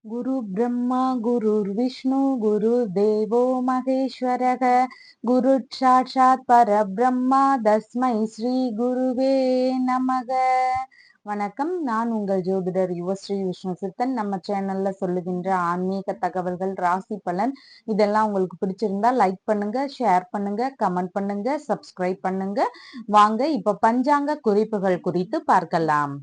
गुरु ब्रह्मा गुरुर्विष्णु गुरुर्देवो महेश्वरः गुरुसाक्षात् परब्रह्मा தஸ்மை ஸ்ரீ குருவே நமக. வணக்கம். நான் உங்கள் ஜோதிடர் யுவஸ்ரீ விஷ்ணு சித்தன். நம்ம சேனல்ல சொல்லுகின்ற ஆன்மீக தகவல்கள், ராசி பலன் இதெல்லாம் உங்களுக்கு பிடிச்சிருந்தா லைக் பண்ணுங்க, ஷேர் பண்ணுங்க, கமெண்ட் பண்ணுங்க, சப்ஸ்கிரைப் பண்ணுங்க. வாங்க இப்ப பஞ்சாங்க குறிப்புகள் குறித்து பார்க்கலாம்.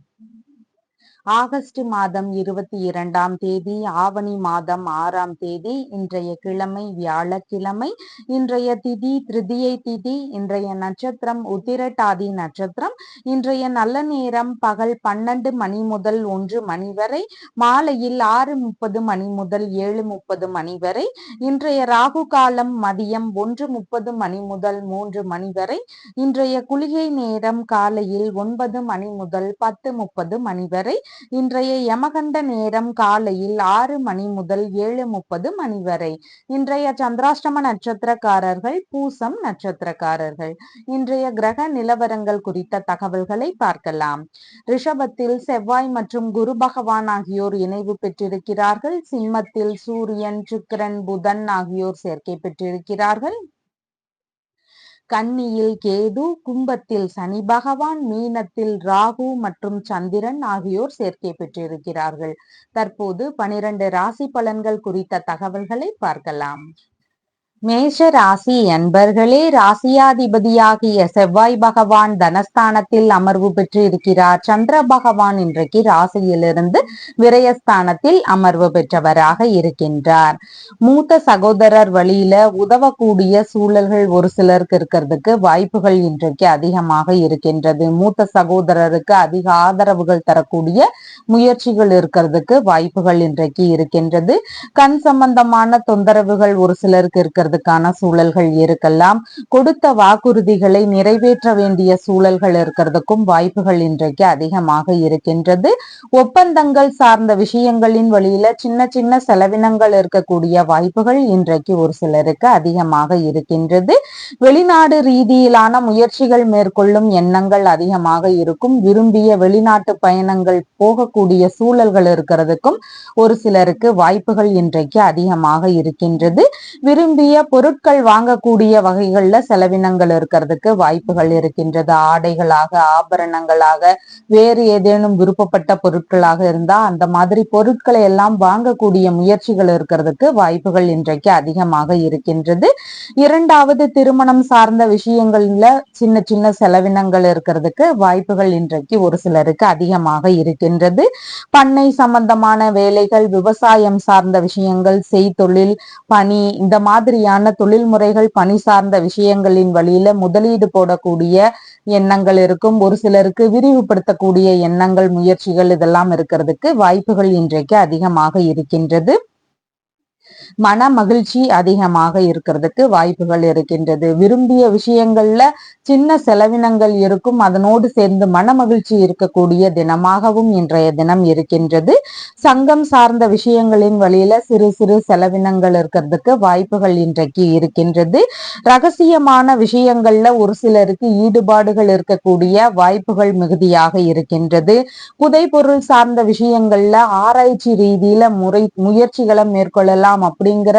ஆகஸ்ட் மாதம் 22ஆம் தேதி, ஆவணி மாதம் 6ஆம் தேதி, இன்றைய கிழமை வியாழக்கிழமை. இன்றைய திதி திருதியை திதி. இன்றைய நட்சத்திரம் உத்திரட்டாதி நட்சத்திரம். இன்றைய நல்ல நேரம் பகல் 12 மணி முதல் 1 மணி வரை, மாலையில் 6:30 மணி முதல் 7:30 மணி வரை. இன்றைய ராகு காலம் மதியம் 1:30 மணி முதல் 3 மணி வரை. இன்றைய குளிகை நேரம் காலையில் 9 மணி முதல் 10:30 மணி வரை. இன்றைய யமகண்ட நேரம் காலையில் 6 மணி முதல் 7:30 மணி வரை. இன்றைய சந்திராஷ்டம நட்சத்திரக்காரர்கள் பூசம் நட்சத்திரக்காரர்கள். இன்றைய கிரக நிலவரங்கள் குறித்த தகவல்களை பார்க்கலாம். ரிஷபத்தில் செவ்வாய் மற்றும் குரு பகவான் ஆகியோர் இணைவு பெற்றிருக்கிறார்கள். சிம்மத்தில் சூரியன், சுக்கிரன், புதன் ஆகியோர் சேர்க்கை பெற்றிருக்கிறார்கள். கன்னியில் கேது, கும்பத்தில் சனி பகவான், மீனத்தில் ராகு மற்றும் சந்திரன் ஆகியோர் சேர்க்கை பெற்றிருக்கிறார்கள். தற்போது 12 ராசி பலன்கள் குறித்த தகவல்களை பார்க்கலாம். மேஷ ராசி அன்பர்களே, ராசியாதிபதியாகிய செவ்வாய் பகவான் தனஸ்தானத்தில் அமர்வு பெற்று இருக்கிறார். சந்திர பகவான் இன்றைக்கு ராசியிலிருந்து விரயஸ்தானத்தில் அமர்வு பெற்றவராக இருக்கின்றார். மூத்த சகோதரர் வழியில உதவக்கூடிய சூழல்கள் ஒரு சிலருக்கு இருக்கிறதுக்கு வாய்ப்புகள் இன்றைக்கு அதிகமாக இருக்கின்றது. மூத்த சகோதரருக்கு அதிக ஆதரவுகள் தரக்கூடிய முயற்சிகள் இருக்கிறதுக்கு வாய்ப்புகள் இன்றைக்கு இருக்கின்றது. கண் சம்பந்தமான தொந்தரவுகள் ஒரு சிலருக்கு இருக்கிறதுக்கான சூழல்கள் இருக்கலாம். கொடுத்த வாக்குறுதிகளை நிறைவேற்ற வேண்டிய சூழல்கள் இருக்கிறதுக்கும் வாய்ப்புகள் இன்றைக்கு அதிகமாக இருக்கின்றது. ஒப்பந்தங்கள் சார்ந்த விஷயங்களின் வழியில சின்ன சின்ன செலவினங்கள் இருக்கக்கூடிய வாய்ப்புகள் இன்றைக்கு ஒரு சிலருக்கு அதிகமாக இருக்கின்றது. வெளிநாடு ரீதியிலான முயற்சிகள் மேற்கொள்ளும் எண்ணங்கள் அதிகமாக இருக்கும். விரும்பிய வெளிநாட்டு பயணங்கள் போகக்கூடிய சூழல்கள் இருக்கிறதுக்கும் ஒரு சிலருக்கு வாய்ப்புகள் இன்றைக்கு அதிகமாக இருக்கின்றது. விரும்பிய பொருட்கள் வாங்கக்கூடிய வகைகள்ல செலவினங்கள் இருக்கிறதுக்கு வாய்ப்புகள் இருக்கின்றது. ஆடைகளாக, ஆபரணங்களாக, வேறு ஏதேனும் விருப்பப்பட்ட பொருட்களாக இருந்தா அந்த மாதிரி பொருட்களை எல்லாம் வாங்கக்கூடிய முயற்சிகள் இருக்கிறதுக்கு வாய்ப்புகள் இன்றைக்கு அதிகமாக இருக்கின்றது. இரண்டாவது திருமணம் சார்ந்த விஷயங்கள்ல சின்ன சின்ன செலவினங்கள் இருக்கிறதுக்கு வாய்ப்புகள் இன்றைக்கு ஒரு சிலருக்கு அதிகமாக இருக்கின்றது. பண்ணை சம்பந்தமான வேலைகள், விவசாயம் சார்ந்த விஷயங்கள், செய்தொழில், பணி இந்த மாதிரியான தொழில் முறைகள், பணி சார்ந்த விஷயங்களின் வழியில முதலீடு போடக்கூடிய எண்ணங்கள் இருக்கும். ஒரு சிலருக்கு விரிவுபடுத்தக்கூடிய எண்ணங்கள், முயற்சிகள் இதெல்லாம் இருக்கிறதுக்கு வாய்ப்புகள் இன்றைக்கு அதிகமாக இருக்கின்றது. மன மகிழ்ச்சி அதிகமாக இருக்கிறதுக்கு வாய்ப்புகள் இருக்கின்றது. விரும்பிய விஷயங்கள்ல சின்ன செலவினங்கள் இருக்கும். அதனோடு சேர்ந்து மன மகிழ்ச்சி இருக்கக்கூடிய தினமாகவும் இன்றைய தினம் இருக்கின்றது. சங்கம் சார்ந்த விஷயங்களின் வழியில சிறு சிறு செலவினங்கள் இருக்கிறதுக்கு வாய்ப்புகள் இன்றைக்கு இருக்கின்றது. ரகசியமான விஷயங்கள்ல ஒரு சிலருக்கு ஈடுபாடுகள் இருக்கக்கூடிய வாய்ப்புகள் மிகுதியாக இருக்கின்றது. புதைபொருள் சார்ந்த விஷயங்கள்ல ஆராய்ச்சி ரீதியில முயற்சிகளை மேற்கொள்ளலாம் அப்படிங்கிற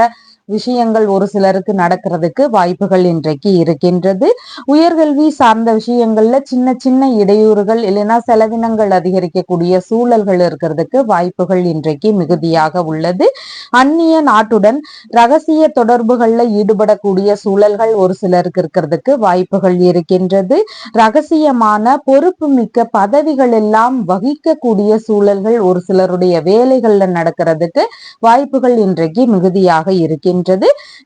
விஷயங்கள் ஒரு சிலருக்கு நடக்கிறதுக்கு வாய்ப்புகள் இன்றைக்கு இருக்கின்றது. உயர்கல்வி சார்ந்த விஷயங்கள்ல சின்ன சின்ன இடையூறுகள் இல்லைன்னா செலவினங்கள் அதிகரிக்கக்கூடிய சூழல்கள் இருக்கிறதுக்கு வாய்ப்புகள் இன்றைக்கு மிகுதியாக உள்ளது. அந்நிய நாட்டுடன் ரகசிய தொடர்புகள்ல ஈடுபடக்கூடிய சூழல்கள் ஒரு சிலருக்கு இருக்கிறதுக்கு வாய்ப்புகள் இருக்கின்றது. ரகசியமான பொறுப்பு மிக்க பதவிகள் எல்லாம் வகிக்கக்கூடிய சூழல்கள் ஒரு சிலருடைய வேலைகள்ல நடக்கிறதுக்கு வாய்ப்புகள் இன்றைக்கு மிகுதியாக இருக்கின்றது.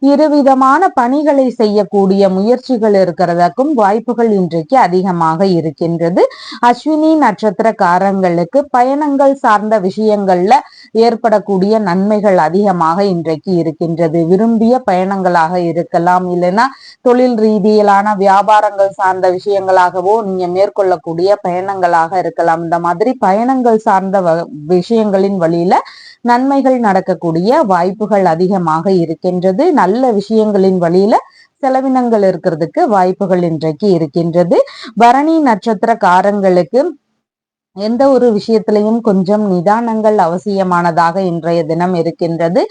இருவிதமான பணிகளை செய்யக்கூடிய முயற்சிகள் இருக்கிறதுக்கும் வாய்ப்புகள் இன்றைக்கு அதிகமாக இருக்கின்றது. அஸ்வினி நட்சத்திரக்காரங்களுக்கு பயணங்கள் சார்ந்த விஷயங்கள்ல ஏற்படக்கூடிய நன்மைகள் அதிகமாக இன்றைக்கு இருக்கின்றது. விரும்பிய பயணங்களாக இருக்கலாம், இல்லைன்னா தொழில் ரீதியிலான வியாபாரங்கள் சார்ந்த விஷயங்களாகவோ நீங்க மேற்கொள்ளக்கூடிய பயணங்களாக இருக்கலாம். இந்த மாதிரி பயணங்கள் சார்ந்த விஷயங்களின் வழியில நன்மைகள் நடக்கக்கூடிய வாய்ப்புகள் அதிகமாக இருக்கின்றது. நல்ல விஷயங்களின் வழியில செலவினங்கள் இருக்கிறதுக்கு வாய்ப்புகள் இன்றைக்கு இருக்கின்றது. பரணி நட்சத்திரக்காரங்களுக்கு எந்த ஒரு விஷயத்திலையும் கொஞ்சம் நிதானங்கள் அவசியமானதாக இன்றைய தினம் இருக்கின்றது.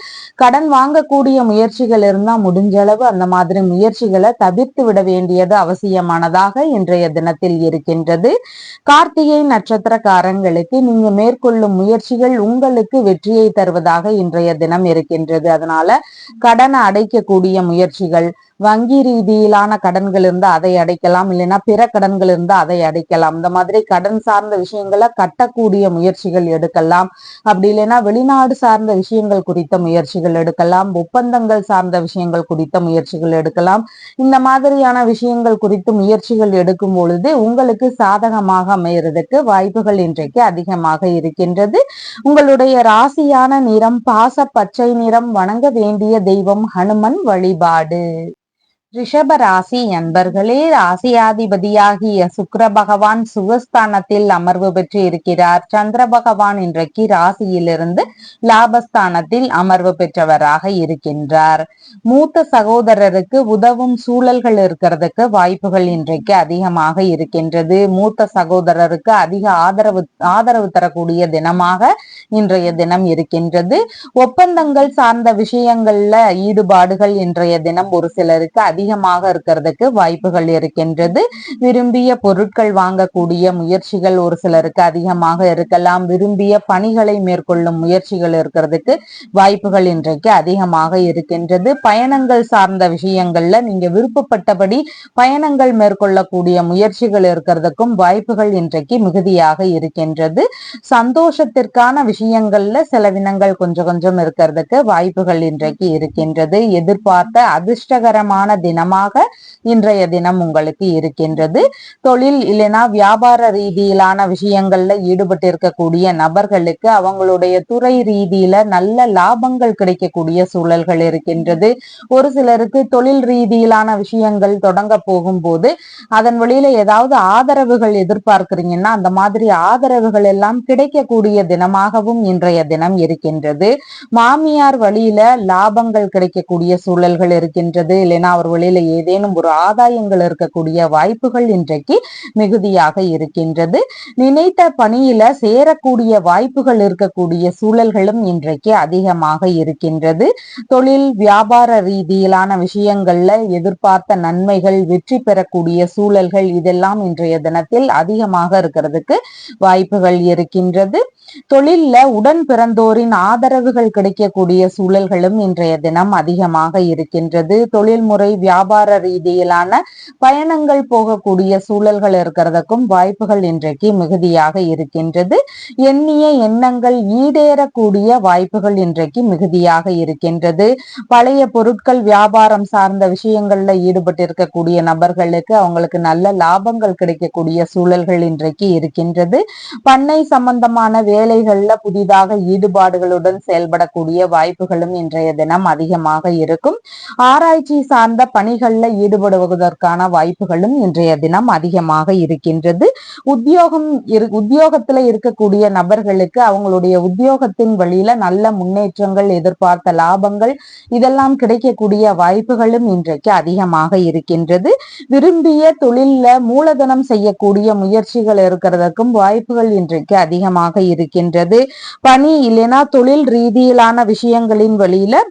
கடன் வாங்கக்கூடிய முயற்சிகள் இருந்தா முடிஞ்ச அளவு அந்த மாதிரி முயற்சிகளை தவிர்த்து விட வேண்டியது அவசியமானதாக இன்றைய தினத்தில் இருக்கின்றது. கார்த்திகை நட்சத்திரக்காரங்களுக்கு நீங்க மேற்கொள்ளும் முயற்சிகள் உங்களுக்கு வெற்றியை தருவதாக இன்றைய தினம் இருக்கின்றது. அதனால கடனை அடைக்கக்கூடிய முயற்சிகள், வங்கி ரீதியிலான கடன்கள் இருந்தா அதை அடைக்கலாம், இல்லைன்னா பிற கடன்கள் இருந்தா அதை அடைக்கலாம். இந்த மாதிரி கடன் சார்ந்த விஷயங்களை கட்டக்கூடிய முயற்சிகள் எடுக்கலாம். அப்படி இல்லைன்னா வெளிநாடு சார்ந்த விஷயங்கள் குறித்த முயற்சிகள் எடுக்கலாம், ஒப்பந்தங்கள் சார்ந்த விஷயங்கள் குறித்த முயற்சிகள் எடுக்கலாம். இந்த மாதிரியான விஷயங்கள் குறித்து முயற்சிகள் எடுக்கும் பொழுது உங்களுக்கு சாதகமாக அமையறதுக்கு வாய்ப்புகள் இன்றைக்கு அதிகமாக இருக்கின்றது. உங்களுடைய ராசியான நிறம் பாச பச்சை நிறம். வணங்க வேண்டிய தெய்வம் ஹனுமன் வழிபாடு. ரிஷப ராசி அன்பர்களே, ராசியாதிபதியாகிய சுக்கிர பகவான் சுகஸ்தானத்தில் அமர்வு பெற்று இருக்கிறார். சந்திர பகவான் இன்றைக்கு ராசியிலிருந்து லாபஸ்தானத்தில் அமர்வு பெற்றவராக இருக்கின்றார். மூத்த சகோதரருக்கு உதவும் சூழல்கள் இருக்கிறதுக்கு வாய்ப்புகள் இன்றைக்கு அதிகமாக இருக்கின்றது. மூத்த சகோதரருக்கு அதிக ஆதரவு தரக்கூடிய தினமாக இன்றைய தினம் இருக்கின்றது. ஒப்பந்தங்கள் சார்ந்த விஷயங்கள்ல ஈடுபாடுகள் இன்றைய தினம் ஒரு சிலருக்கு அதிகமாக இருக்கிறதுக்கு வாய்ப்புகள் இருக்கின்றது. விரும்பிய பொருட்கள் வாங்கக்கூடிய முயற்சிகள் ஒரு சிலருக்கு அதிகமாக இருக்கலாம். விரும்பிய பணிகளை மேற்கொள்ளும் முயற்சிகள் இருக்கிறதுக்கு வாய்ப்புகள் இன்றைக்கு அதிகமாக இருக்கின்றது. பயணங்கள் சார்ந்த விஷயங்கள்ல நீங்க விருப்பப்பட்டபடி பயணங்கள் மேற்கொள்ளக்கூடிய முயற்சிகள் இருக்கிறதுக்கும் வாய்ப்புகள் இன்றைக்கு மிகுதியாக இருக்கின்றது. சந்தோஷத்திற்கான விஷயங்கள்ல செலவினங்கள் கொஞ்சம் கொஞ்சம் இருக்கிறதுக்கு வாய்ப்புகள் இன்றைக்கு இருக்கின்றது. எதிர்பார்த்த அதிர்ஷ்டகரமான தினமாக இன்றைய தினம் உங்களுக்கு இருக்கின்றது. தொழில் இல்லைன்னா வியாபார ரீதியிலான விஷயங்கள்ல ஈடுபட்டு இருக்கக்கூடிய நபர்களுக்கு அவங்களுடைய துறை ரீதியில நல்ல லாபங்கள் கிடைக்கக்கூடிய சூழல்கள் இருக்கின்றது. ஒரு சிலருக்கு தொழில் ரீதியிலான விஷயங்கள் தொடங்க போகும்போது அதன் வழியில ஏதாவது ஆதரவுகள் எதிர்பார்க்கிறீங்கன்னா அந்த மாதிரி ஆதரவுகள் எல்லாம் கிடைக்கக்கூடிய தினமாகவும் இன்றைய தினம் இருக்கின்றது. மாமியார் வழியில லாபங்கள் கிடைக்கக்கூடிய சூழல்கள் இருக்கின்றது. இல்லைன்னா அவர் வழியில ஏதேனும் ஒரு ஆதாயங்கள் இருக்கக்கூடிய வாய்ப்புகள் இன்றைக்கு மிகுதியாக இருக்கின்றது. நினைத்த பணியில சேரக்கூடிய வாய்ப்புகள் இருக்கக்கூடிய சூழல்களும் இன்றைக்கு அதிகமாக இருக்கின்றது. தொழில் வியாபார ரீதியிலான விஷயங்கள்ல எதிர்பார்த்த நன்மைகள், வெற்றி பெறக்கூடிய சூழல்கள் இதெல்லாம் இன்றைய தினத்தில் அதிகமாக இருக்கிறதுக்கு வாய்ப்புகள் இருக்கின்றது. தொழில்ல உடன் பிறந்தோரின் ஆதரவுகள் கிடைக்கக்கூடிய சூழல்களும் இன்றைய தினம் அதிகமாக இருக்கின்றது. தொழில்முறை வியாபார ரீதியிலான பயணங்கள் போகக்கூடிய சூழல்கள் இருக்கிறதுக்கும் வாய்ப்புகள் இன்றைக்கு மிகுதியாக இருக்கின்றது. எண்ணிய எண்ணங்கள் ஈடேறக்கூடிய வாய்ப்புகள் இன்றைக்கு மிகுதியாக இருக்கின்றது. பழைய பொருட்கள் வியாபாரம் சார்ந்த விஷயங்கள்ல ஈடுபட்டு இருக்கக்கூடிய நபர்களுக்கு அவங்களுக்கு நல்ல லாபங்கள் கிடைக்கக்கூடிய சூழல்கள் இன்றைக்கு இருக்கின்றது. பண்ணை சம்பந்தமான வேலைகள்ல புதிதாக ஈடுபாடுகளுடன் செயல்படக்கூடிய வாய்ப்புகளும் இன்றைய தினம் அதிகமாக இருக்கும். ஆராய்ச்சி சார்ந்த பணிகள்ல ஈடுபடுவதற்கான வாய்ப்புகளும் இன்றைய தினம் அதிகமாக இருக்கின்றது. உத்தியோகத்துல இருக்கக்கூடிய நபர்களுக்கு அவங்களுடைய உத்தியோகத்தின் வழியில நல்ல முன்னேற்றங்கள், எதிர்பார்த்த லாபங்கள் இதெல்லாம் கிடைக்கக்கூடிய வாய்ப்புகளும் இன்றைக்கு அதிகமாக இருக்கின்றது. விரும்பிய தொழில்ல மூலதனம் செய்யக்கூடிய முயற்சிகள் இருக்கிறதுக்கும் வாய்ப்புகள் இன்றைக்கு அதிகமாக இருக்கின்றது. பணி இல்லைன்னா தொழில் ரீதியிலான விஷயங்களின் வழியில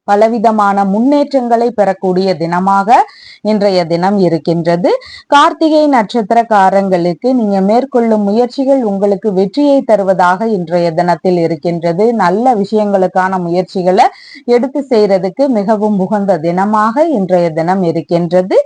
பலவிதமான முன்னேற்றங்களை பெறக்கூடிய தினமாக இன்றைய தினம் இருக்கின்றது. கார்த்திகை நட்சத்திரக்காரங்களுக்கு நீங்க மேற்கொள்ளும் முயற்சிகள் உங்களுக்கு வெற்றியை தருவதாக இன்றைய தினத்தில் இருக்கின்றது. நல்ல விஷயங்களுக்கான முயற்சிகளை எடுத்து செய்யறதுக்கு மிகவும் உகந்த தினமாக இன்றைய தினம் இருக்கின்றது.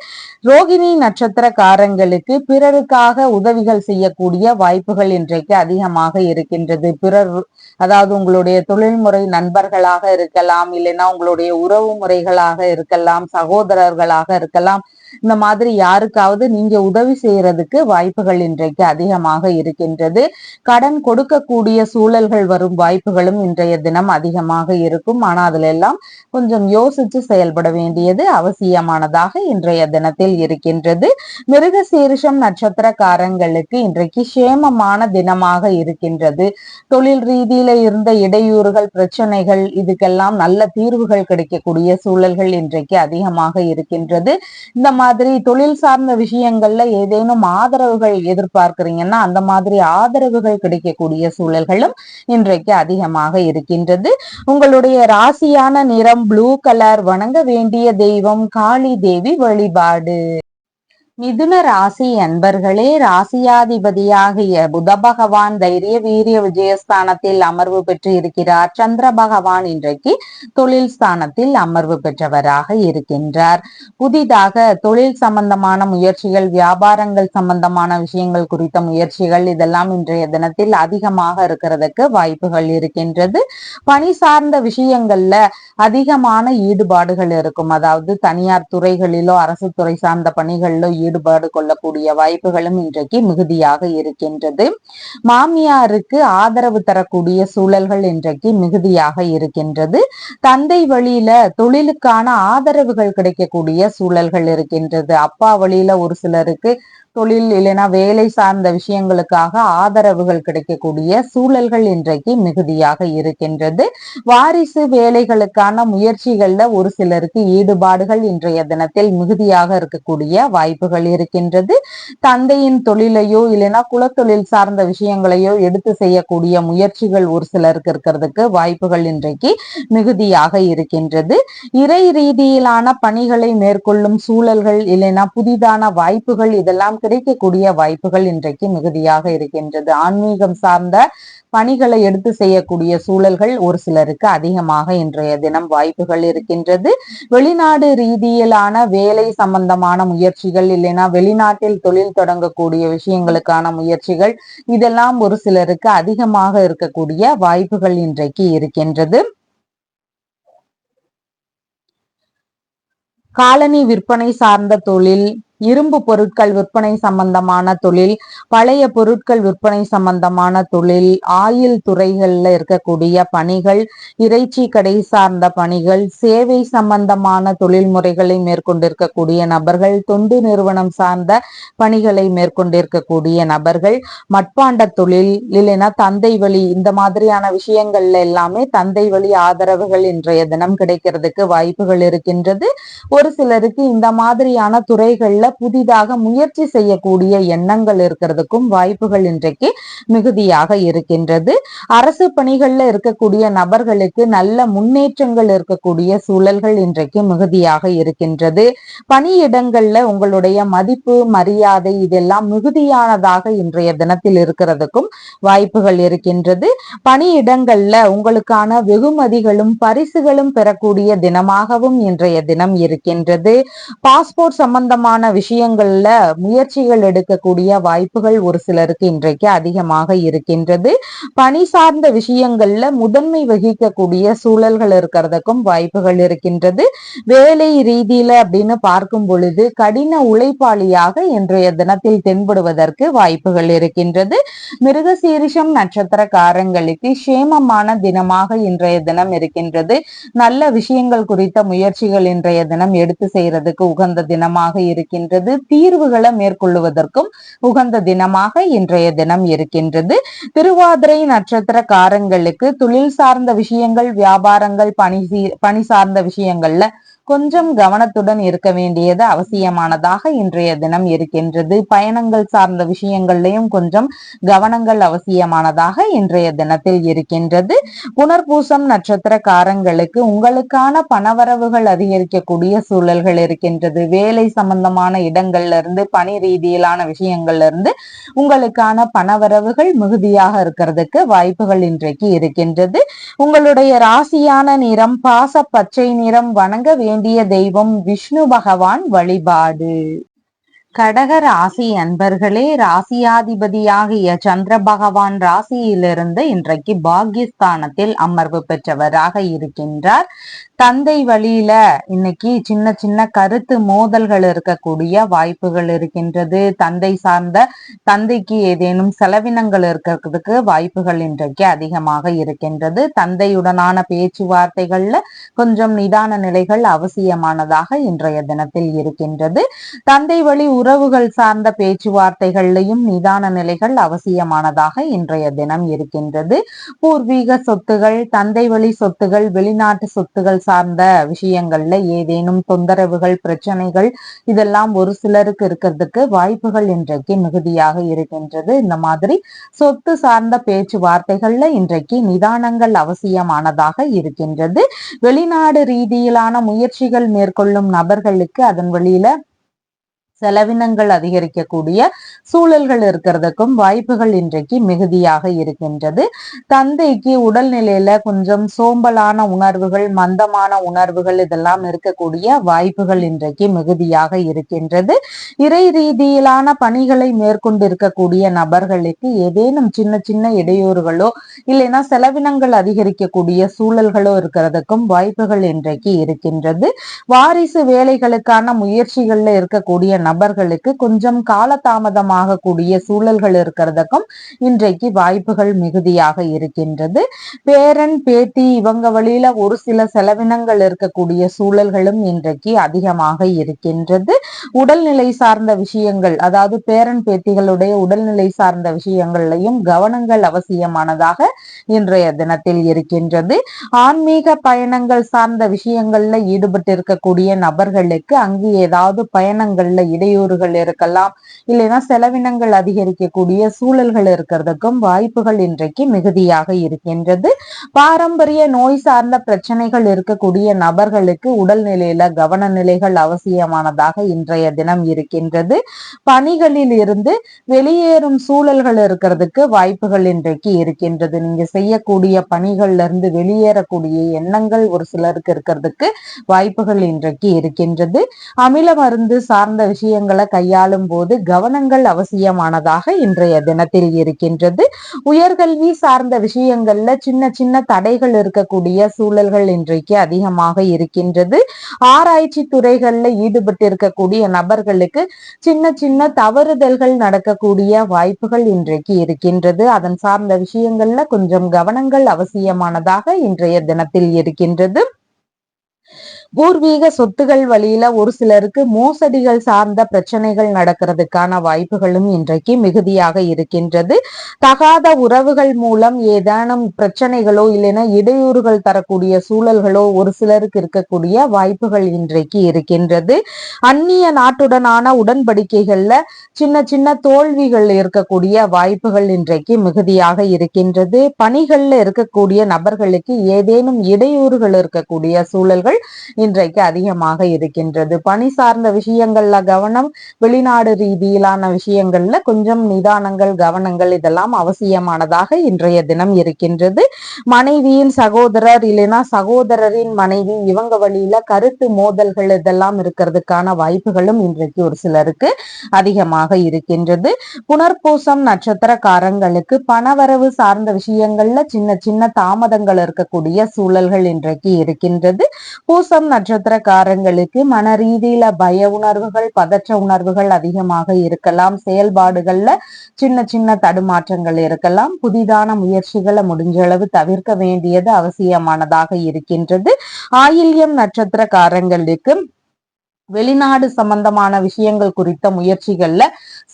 ரோகிணி நட்சத்திரக்காரங்களுக்கு பிறருக்காக உதவிகள் செய்யக்கூடிய வாய்ப்புகள் இன்றைக்கு அதிகமாக இருக்கின்றது. பிறர் அதாவது உங்களுடைய தொழில்முறை நண்பர்களாக இருக்கலாம், இல்லைன்னா உங்களுடைய உறவு முறைகளாக இருக்கலாம், சகோதரர்களாக இருக்கலாம். இந்த மாதிரி யாருக்காவது நீங்க உதவி செய்யறதுக்கு வாய்ப்புகள் இன்றைக்கு அதிகமாக இருக்கின்றது. கடன் கொடுக்கக்கூடிய சூழல்கள் வரும் வாய்ப்புகளும் இன்றைய தினம் அதிகமாக இருக்கும். ஆனா அதுல எல்லாம் கொஞ்சம் யோசிச்சு செயல்பட வேண்டியது அவசியமானதாக இன்றைய தினத்தில் இருக்கின்றது. மிருகசீரிஷம் நட்சத்திரக்காரங்களுக்கு இன்றைக்கு சேமமான தினமாக இருக்கின்றது. தொழில் ரீதியில இருந்த இடையூறுகள், பிரச்சனைகள் இதுக்கெல்லாம் நல்ல தீர்வுகள் கிடைக்கக்கூடிய சூழல்கள் இன்றைக்கு அதிகமாக இருக்கின்றது. இந்த மாதிரி தொழில் சார்ந்த விஷயங்கள்ல ஏதேனும் ஆதரவுகள் எதிர்பார்க்கிறீங்கன்னா அந்த மாதிரி ஆதரவுகள் கிடைக்கக்கூடிய சூழல்களும் இன்றைக்கு அதிகமாக இருக்கின்றது. உங்களுடைய ராசியான நிறம் ப்ளூ கலர். வணங்க வேண்டிய தெய்வம் காளி தேவி வழிபாடு. மிதுன ராசி அன்பர்களே, ராசியாதிபதியாகிய புத பகவான் தைரிய வீரிய விஜயஸ்தானத்தில் அமர்வு பெற்று இருக்கிறார். சந்திர பகவான் இன்றைக்கு தொழில் ஸ்தானத்தில் அமர்வு பெற்றவராக இருக்கின்றார். புதிதாக தொழில் சம்பந்தமான முயற்சிகள், வியாபாரங்கள் சம்பந்தமான விஷயங்கள் குறித்த முயற்சிகள் இதெல்லாம் இன்றைய தினத்தில் அதிகமாக இருக்கிறதுக்கு வாய்ப்புகள் இருக்கின்றது. பணி சார்ந்த விஷயங்கள்ல அதிகமான ஈடுபாடுகள் இருக்கும். அதாவது தனியார் துறைகளிலோ அரசு துறை சார்ந்த பணிகளிலோ ஈடுபாடு கொள்ளக்கூடிய வாய்ப்புகளும் இன்றைக்கு மிகுதியாக இருக்கின்றது. மாமியாருக்கு ஆதரவு தரக்கூடிய சூழல்கள் இன்றைக்கு மிகுதியாக இருக்கின்றது. தந்தை வழியில தொழிலுக்கான ஆதரவுகள் கிடைக்கக்கூடிய சூழல்கள் இருக்கின்றது. அப்பா வழியில ஒரு சிலருக்கு தொழில் இல்லைன்னா வேலை சார்ந்த விஷயங்களுக்காக ஆதரவுகள் கிடைக்கக்கூடிய சூழல்கள் இன்றைக்கு மிகுதியாக இருக்கின்றது. வாரிசு வேலைகளுக்கான முயற்சிகள்ல ஒரு சிலருக்கு ஈடுபாடுகள் இன்றைய தினத்தில் மிகுதியாக இருக்கக்கூடிய வாய்ப்புகள் இருக்கின்றது. தந்தையின் தொழிலையோ இல்லைன்னா குலத்தொழில் சார்ந்த விஷயங்களையோ எடுத்து செய்யக்கூடிய முயற்சிகள் ஒரு சிலருக்கு இருக்கிறதுக்கு வாய்ப்புகள் இன்றைக்கு மிகுதியாக இருக்கின்றது. இறை ரீதியிலான பணிகளை மேற்கொள்ளும் சூழல்கள் இல்லைன்னா புதிதான வாய்ப்புகள் இதெல்லாம் கிடைக்கக்கூடிய வாய்ப்புகள் இன்றைக்கு மிகுதியாக இருக்கின்றது. ஆன்மீகம் சார்ந்த பணிகளை எடுத்து செய்யக்கூடிய சூழல்கள் ஒரு சிலருக்கு அதிகமாக இன்றைய தினம் வாய்ப்புகள் இருக்கின்றது. வெளிநாடு ரீதியிலான வேலை சம்பந்தமான முயற்சிகள் இல்லைன்னா வெளிநாட்டில் தொழில் தொடங்கக்கூடிய விஷயங்களுக்கான முயற்சிகள் இதெல்லாம் ஒரு சிலருக்கு அதிகமாக இருக்கக்கூடிய வாய்ப்புகள் இன்றைக்கு இருக்கின்றது. காலனி விற்பனை சார்ந்த தொழில், இரும்பு பொருட்கள் விற்பனை சம்பந்தமான தொழில், பழைய பொருட்கள் விற்பனை சம்பந்தமான தொழில், ஆயில் துறைகள்ல இருக்கக்கூடிய பணிகள், இறைச்சி கடை சார்ந்த பணிகள், சேவை சம்பந்தமான தொழில் முறைகளை மேற்கொண்டிருக்கக்கூடிய நபர்கள், தொண்டு நிறுவனம் சார்ந்த பணிகளை மேற்கொண்டிருக்கக்கூடிய நபர்கள், மட்பாண்ட தொழில் இல்லைன்னா தந்தை வழி இந்த மாதிரியான விஷயங்கள்ல எல்லாமே தந்தை வழி ஆதரவுகள் இன்றைய தினம் கிடைக்கிறதுக்கு வாய்ப்புகள் இருக்கின்றது. ஒரு சிலருக்கு இந்த மாதிரியான துறைகள்ல புதிதாக முயற்சி செய்யக்கூடிய எண்ணங்கள் இருக்கிறதுக்கும் வாய்ப்புகள் இன்றைக்கு மிகுதியாக இருக்கின்றது. அரசு பணிகள்ல இருக்கக்கூடிய நபர்களுக்கு நல்ல முன்னேற்றங்கள் இருக்கக்கூடிய சூழல்கள் இன்றைக்கு மிகுதியாக இருக்கின்றது. பணியிடங்கள்ல உங்களுடைய மதிப்பு மரியாதை இதெல்லாம் மிகுதியானதாக இன்றைய தினத்தில் இருக்கிறதுக்கும் வாய்ப்புகள் இருக்கின்றது. பணியிடங்கள்ல உங்களுக்கான வெகுமதிகளும் பரிசுகளும் பெறக்கூடிய தினமாகவும் இன்றைய தினம் இருக்கின்றது. பாஸ்போர்ட் சம்பந்தமான விஷயங்கள்ல முயற்சிகள் எடுக்கக்கூடிய வாய்ப்புகள் ஒரு சிலருக்கு இன்றைக்கு அதிகமாக இருக்கின்றது. பணி சார்ந்த விஷயங்கள்ல முதன்மை வகிக்கக்கூடிய சூழல்கள் இருக்கிறதுக்கும் வாய்ப்புகள் இருக்கின்றது. வேலை ரீதியில அப்படின்னு பார்க்கும் பொழுது கடின உழைப்பாளியாக இன்றைய தினத்தில் தென்படுவதற்கு வாய்ப்புகள் இருக்கின்றது. மிருகசீரிஷம் நட்சத்திரக்காரங்களுக்கு சேமமான தினமாக இன்றைய தினம் இருக்கின்றது. நல்ல விஷயங்கள் குறித்த முயற்சிகள் இன்றைய தினம் எடுத்து செய்யறதுக்கு உகந்த தினமாக இருக்கின்றது. தீர்வுகளை மேற்கொள்ளுவதற்கும் உகந்த தினமாக இன்றைய தினம் இருக்கின்றது. திருவாதிரை நட்சத்திரக்காரங்களுக்கு தொழில் சார்ந்த விஷயங்கள், வியாபாரங்கள், பணி சார்ந்த விஷயங்கள்ல கொஞ்சம் கவனத்துடன் இருக்க வேண்டியது அவசியமானதாக இன்றைய தினம் இருக்கின்றது. பயணங்கள் சார்ந்த விஷயங்கள்லையும் கொஞ்சம் கவனங்கள் அவசியமானதாக இன்றைய தினத்தில் இருக்கின்றது. புனர்பூசம் நட்சத்திரக்காரங்களுக்கு உங்களுக்கான பணவரவுகள் அதிகரிக்கக்கூடிய சூழல்கள் இருக்கின்றது. வேலை சம்பந்தமான இடங்கள்ல இருந்து பணி ரீதியிலான விஷயங்கள்ல இருந்து உங்களுக்கான பணவரவுகள் மிகுதியாக இருக்கிறதுக்கு வாய்ப்புகள் இன்றைக்கு இருக்கின்றது. உங்களுடைய ராசியான நிறம் பாச பச்சை நிறம். வணங்க வேண்டிய தெய்வம் விஷ்ணு பகவான் வழிபாடு. கடக ராசி அன்பர்களே, ராசியாதிபதியாகிய சந்திர பகவான் ராசியிலிருந்து இன்றைக்கு பாக்யஸ்தானத்தில் அமர்வு பெற்றவராக இருக்கின்றார். தந்தை வழியில இன்னைக்கு சின்ன சின்ன கருத்து மோதல்கள் இருக்கக்கூடிய வாய்ப்புகள் இருக்கின்றது. தந்தைக்கு ஏதேனும் செலவினங்கள் இருக்கிறதுக்கு வாய்ப்புகள் இன்றைக்கு அதிகமாக இருக்கின்றது. தந்தையுடனான பேச்சுவார்த்தைகள்ல கொஞ்சம் நிதான நிலைகள் அவசியமானதாக இன்றைய தினத்தில் இருக்கின்றது. தந்தை வழி உறவுகள் சார்ந்த பேச்சுவார்த்தைகள்லையும் நிதான நிலைகள் அவசியமானதாக இன்றைய தினம் இருக்கின்றது. பூர்வீக சொத்துகள், தந்தை வழி சொத்துகள், வெளிநாட்டு சொத்துகள் சார்ந்த விஷயங்கள்ல ஏதேனும் தொந்தரவுகள், பிரச்சனைகள் இதெல்லாம் ஒரு சிலருக்கு இருக்கிறதுக்கு வாய்ப்புகள் இன்றைக்கு மிகுதியாக இருக்கின்றது. இந்த மாதிரி சொத்து சார்ந்த பேச்சுவார்த்தைகள்ல இன்றைக்கு நிதானங்கள் அவசியமானதாக இருக்கின்றது. வெளிநாடு ரீதியிலான முயற்சிகள் மேற்கொள்ளும் நபர்களுக்கு அதன் வழியில செலவினங்கள் அதிகரிக்கக்கூடிய சூழல்கள் இருக்கிறதுக்கும் வாய்ப்புகள் இன்றைக்கு மிகுதியாக இருக்கின்றது. தந்தைக்கு உடல்நிலையில கொஞ்சம் சோம்பலான உணர்வுகள், மந்தமான உணர்வுகள் இதெல்லாம் இருக்கக்கூடிய வாய்ப்புகள் இன்றைக்கு மிகுதியாக இருக்கின்றது. இறை ரீதியிலான பணிகளை மேற்கொண்டிருக்கக்கூடிய நபர்களுக்கு ஏதேனும் சின்ன சின்ன இடையூறுகளோ இல்லைன்னா செலவினங்கள் அதிகரிக்கக்கூடிய சூழல்களோ இருக்கிறதுக்கும் வாய்ப்புகள் இன்றைக்கு இருக்கின்றது. வாரிசு வேலைகளுக்கான முயற்சிகள்ல இருக்கக்கூடிய நபர்களுக்கு கொஞ்சம் காலதாமதமாக கூடிய சூழல்கள் இருக்கிறதுக்கும் இன்றைக்கு வாய்ப்புகள் மிகுதியாக இருக்கின்றது. பேரன் பேத்தி இவங்க வழியில ஒரு சில செலவினங்கள் இருக்கக்கூடிய சூழல்களும் இன்றைக்கு அதிகமாக இருக்கின்றது. உடல்நிலை சார்ந்த விஷயங்கள், அதாவது பேரன் பேத்திகளுடைய உடல்நிலை சார்ந்த விஷயங்கள்லையும் கவனங்கள் அவசியமானதாக இன்றைய தினத்தில் இருக்கின்றது. ஆன்மீக பயணங்கள் சார்ந்த விஷயங்கள்ல ஈடுபட்டு இருக்கக்கூடிய நபர்களுக்கு அங்கு ஏதாவது பயணங்கள்ல இடையூறுகள் இருக்கலாம், இல்லைன்னா செலவினங்கள் அதிகரிக்கக்கூடிய சூழல்கள் இருக்கிறதுக்கும் வாய்ப்புகள் இன்றைக்கு மிகுதியாக இருக்கின்றது. பாரம்பரிய நோய் சார்ந்த பிரச்சனைகள் இருக்கக்கூடிய நபர்களுக்கு உடல்நிலையில கவன நிலைகள் அவசியமானதாக இன்றைய தினம் இருக்கின்றது. பணிகளில் இருந்து வெளியேறும் சூழல்கள் இருக்கிறதுக்கு வாய்ப்புகள் இன்றைக்கு இருக்கின்றது. நீங்க செய்யக்கூடிய பணிகள்ல இருந்து வெளியேறக்கூடிய எண்ணங்கள் ஒரு சிலருக்கு இருக்கிறதுக்கு வாய்ப்புகள் இன்றைக்கு இருக்கின்றது. அமில மருந்து சார்ந்த விஷயங்களை கையாளும் போது கவனங்கள் அவசியமானதாக இன்றைய தினத்தில் இருக்கின்றது. உயர்கல்வி சார்ந்த விஷயங்கள்ல சின்ன சின்ன தடைகள் இருக்கக்கூடிய சூழல்கள் இன்றைக்கு அதிகமாக இருக்கின்றது. ஆராய்ச்சி துறைகள்ல ஈடுபட்டு இருக்கக்கூடிய நபர்களுக்கு சின்ன சின்ன தவறுதல்கள் நடக்கக்கூடிய வாய்ப்புகள் இன்றைக்கு இருக்கின்றது. அதன் சார்ந்த விஷயங்கள்ல கொஞ்சம் கவனங்கள் அவசியமானதாக இன்றைய தினத்தில் இருக்கின்றது. பூர்வீக சொத்துகள் வழியில ஒரு சிலருக்கு மோசடிகள் சார்ந்த பிரச்சனைகள் நடக்கிறதுக்கான வாய்ப்புகளும் இன்றைக்கு மிகுதியாக இருக்கின்றது. தகாத உறவுகள் மூலம் ஏதானும் பிரச்சனைகளோ இல்லைன்னா இடையூறுகள் தரக்கூடிய சூழல்களோ ஒரு சிலருக்கு இருக்கக்கூடிய வாய்ப்புகள் இன்றைக்கு இருக்கின்றது. அந்நிய நாட்டுடனான உடன்படிக்கைகள்ல சின்ன சின்ன தோல்விகள் இருக்கக்கூடிய வாய்ப்புகள் இன்றைக்கு மிகுதியாக இருக்கின்றது. பணிகள்ல இருக்கக்கூடிய நபர்களுக்கு ஏதேனும் இடையூறுகள் இருக்கக்கூடிய சூழல்கள் இன்றைக்கு அதிகமாக இருக்கின்றது. பணி சார்ந்த விஷயங்கள்ல கவனம், வெளிநாடு ரீதியிலான விஷயங்கள்ல கொஞ்சம் நிதானங்கள், கவனங்கள் இதெல்லாம் அவசியமானதாக இன்றைய தினம் இருக்கின்றது. மனைவியின் சகோதரர் இல்லைன்னா சகோதரரின் மனைவி இவங்க வழியில கருத்து மோதல்கள் இதெல்லாம் இருக்கிறதுக்கான வாய்ப்புகளும் இன்றைக்கு ஒரு சிலருக்கு அதிகமாக இருக்கின்றது. புனர்பூசம் நட்சத்திரக்காரங்களுக்கு பணவரவு சார்ந்த விஷயங்கள்ல சின்ன சின்ன தாமதங்கள் இருக்கக்கூடிய சூழல்கள் இன்றைக்கு இருக்கின்றது. பூசம் நட்சத்திரக்காரங்களுக்கு மன ரீதியில பய உணர்வுகள், பதற்ற உணர்வுகள் அதிகமாக இருக்கலாம். செயல்பாடுகள்ல சின்ன சின்ன தடுமாற்றங்கள் இருக்கலாம். புதிதான முயற்சிகளை முடிஞ்ச அளவு தவிர்க்க வேண்டியது அவசியமானதாக இருக்கின்றது. ஆயில்யம் நட்சத்திரக்காரங்களுக்கு வெளிநாடு சம்பந்தமான விஷயங்கள் குறித்த முயற்சிகள்ல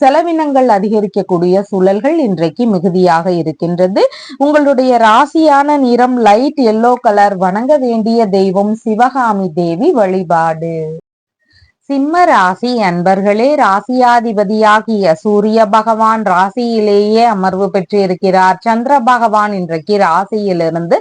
செலவினங்கள் அதிகரிக்கக்கூடிய சூழல்கள் இன்றைக்கு மிகுதியாக இருக்கின்றது. உங்களுடைய ராசியான நிறம் லைட் எல்லோ கலர். வணங்க வேண்டிய தெய்வம் சிவகாமி தேவி வழிபாடு. சிம்ம ராசி அன்பர்களே, ராசியாதிபதியாகிய சூரிய பகவான் ராசியிலேயே அமர்வு பெற்று இருக்கிறார். சந்திர பகவான் இன்றைக்கு ராசியிலிருந்து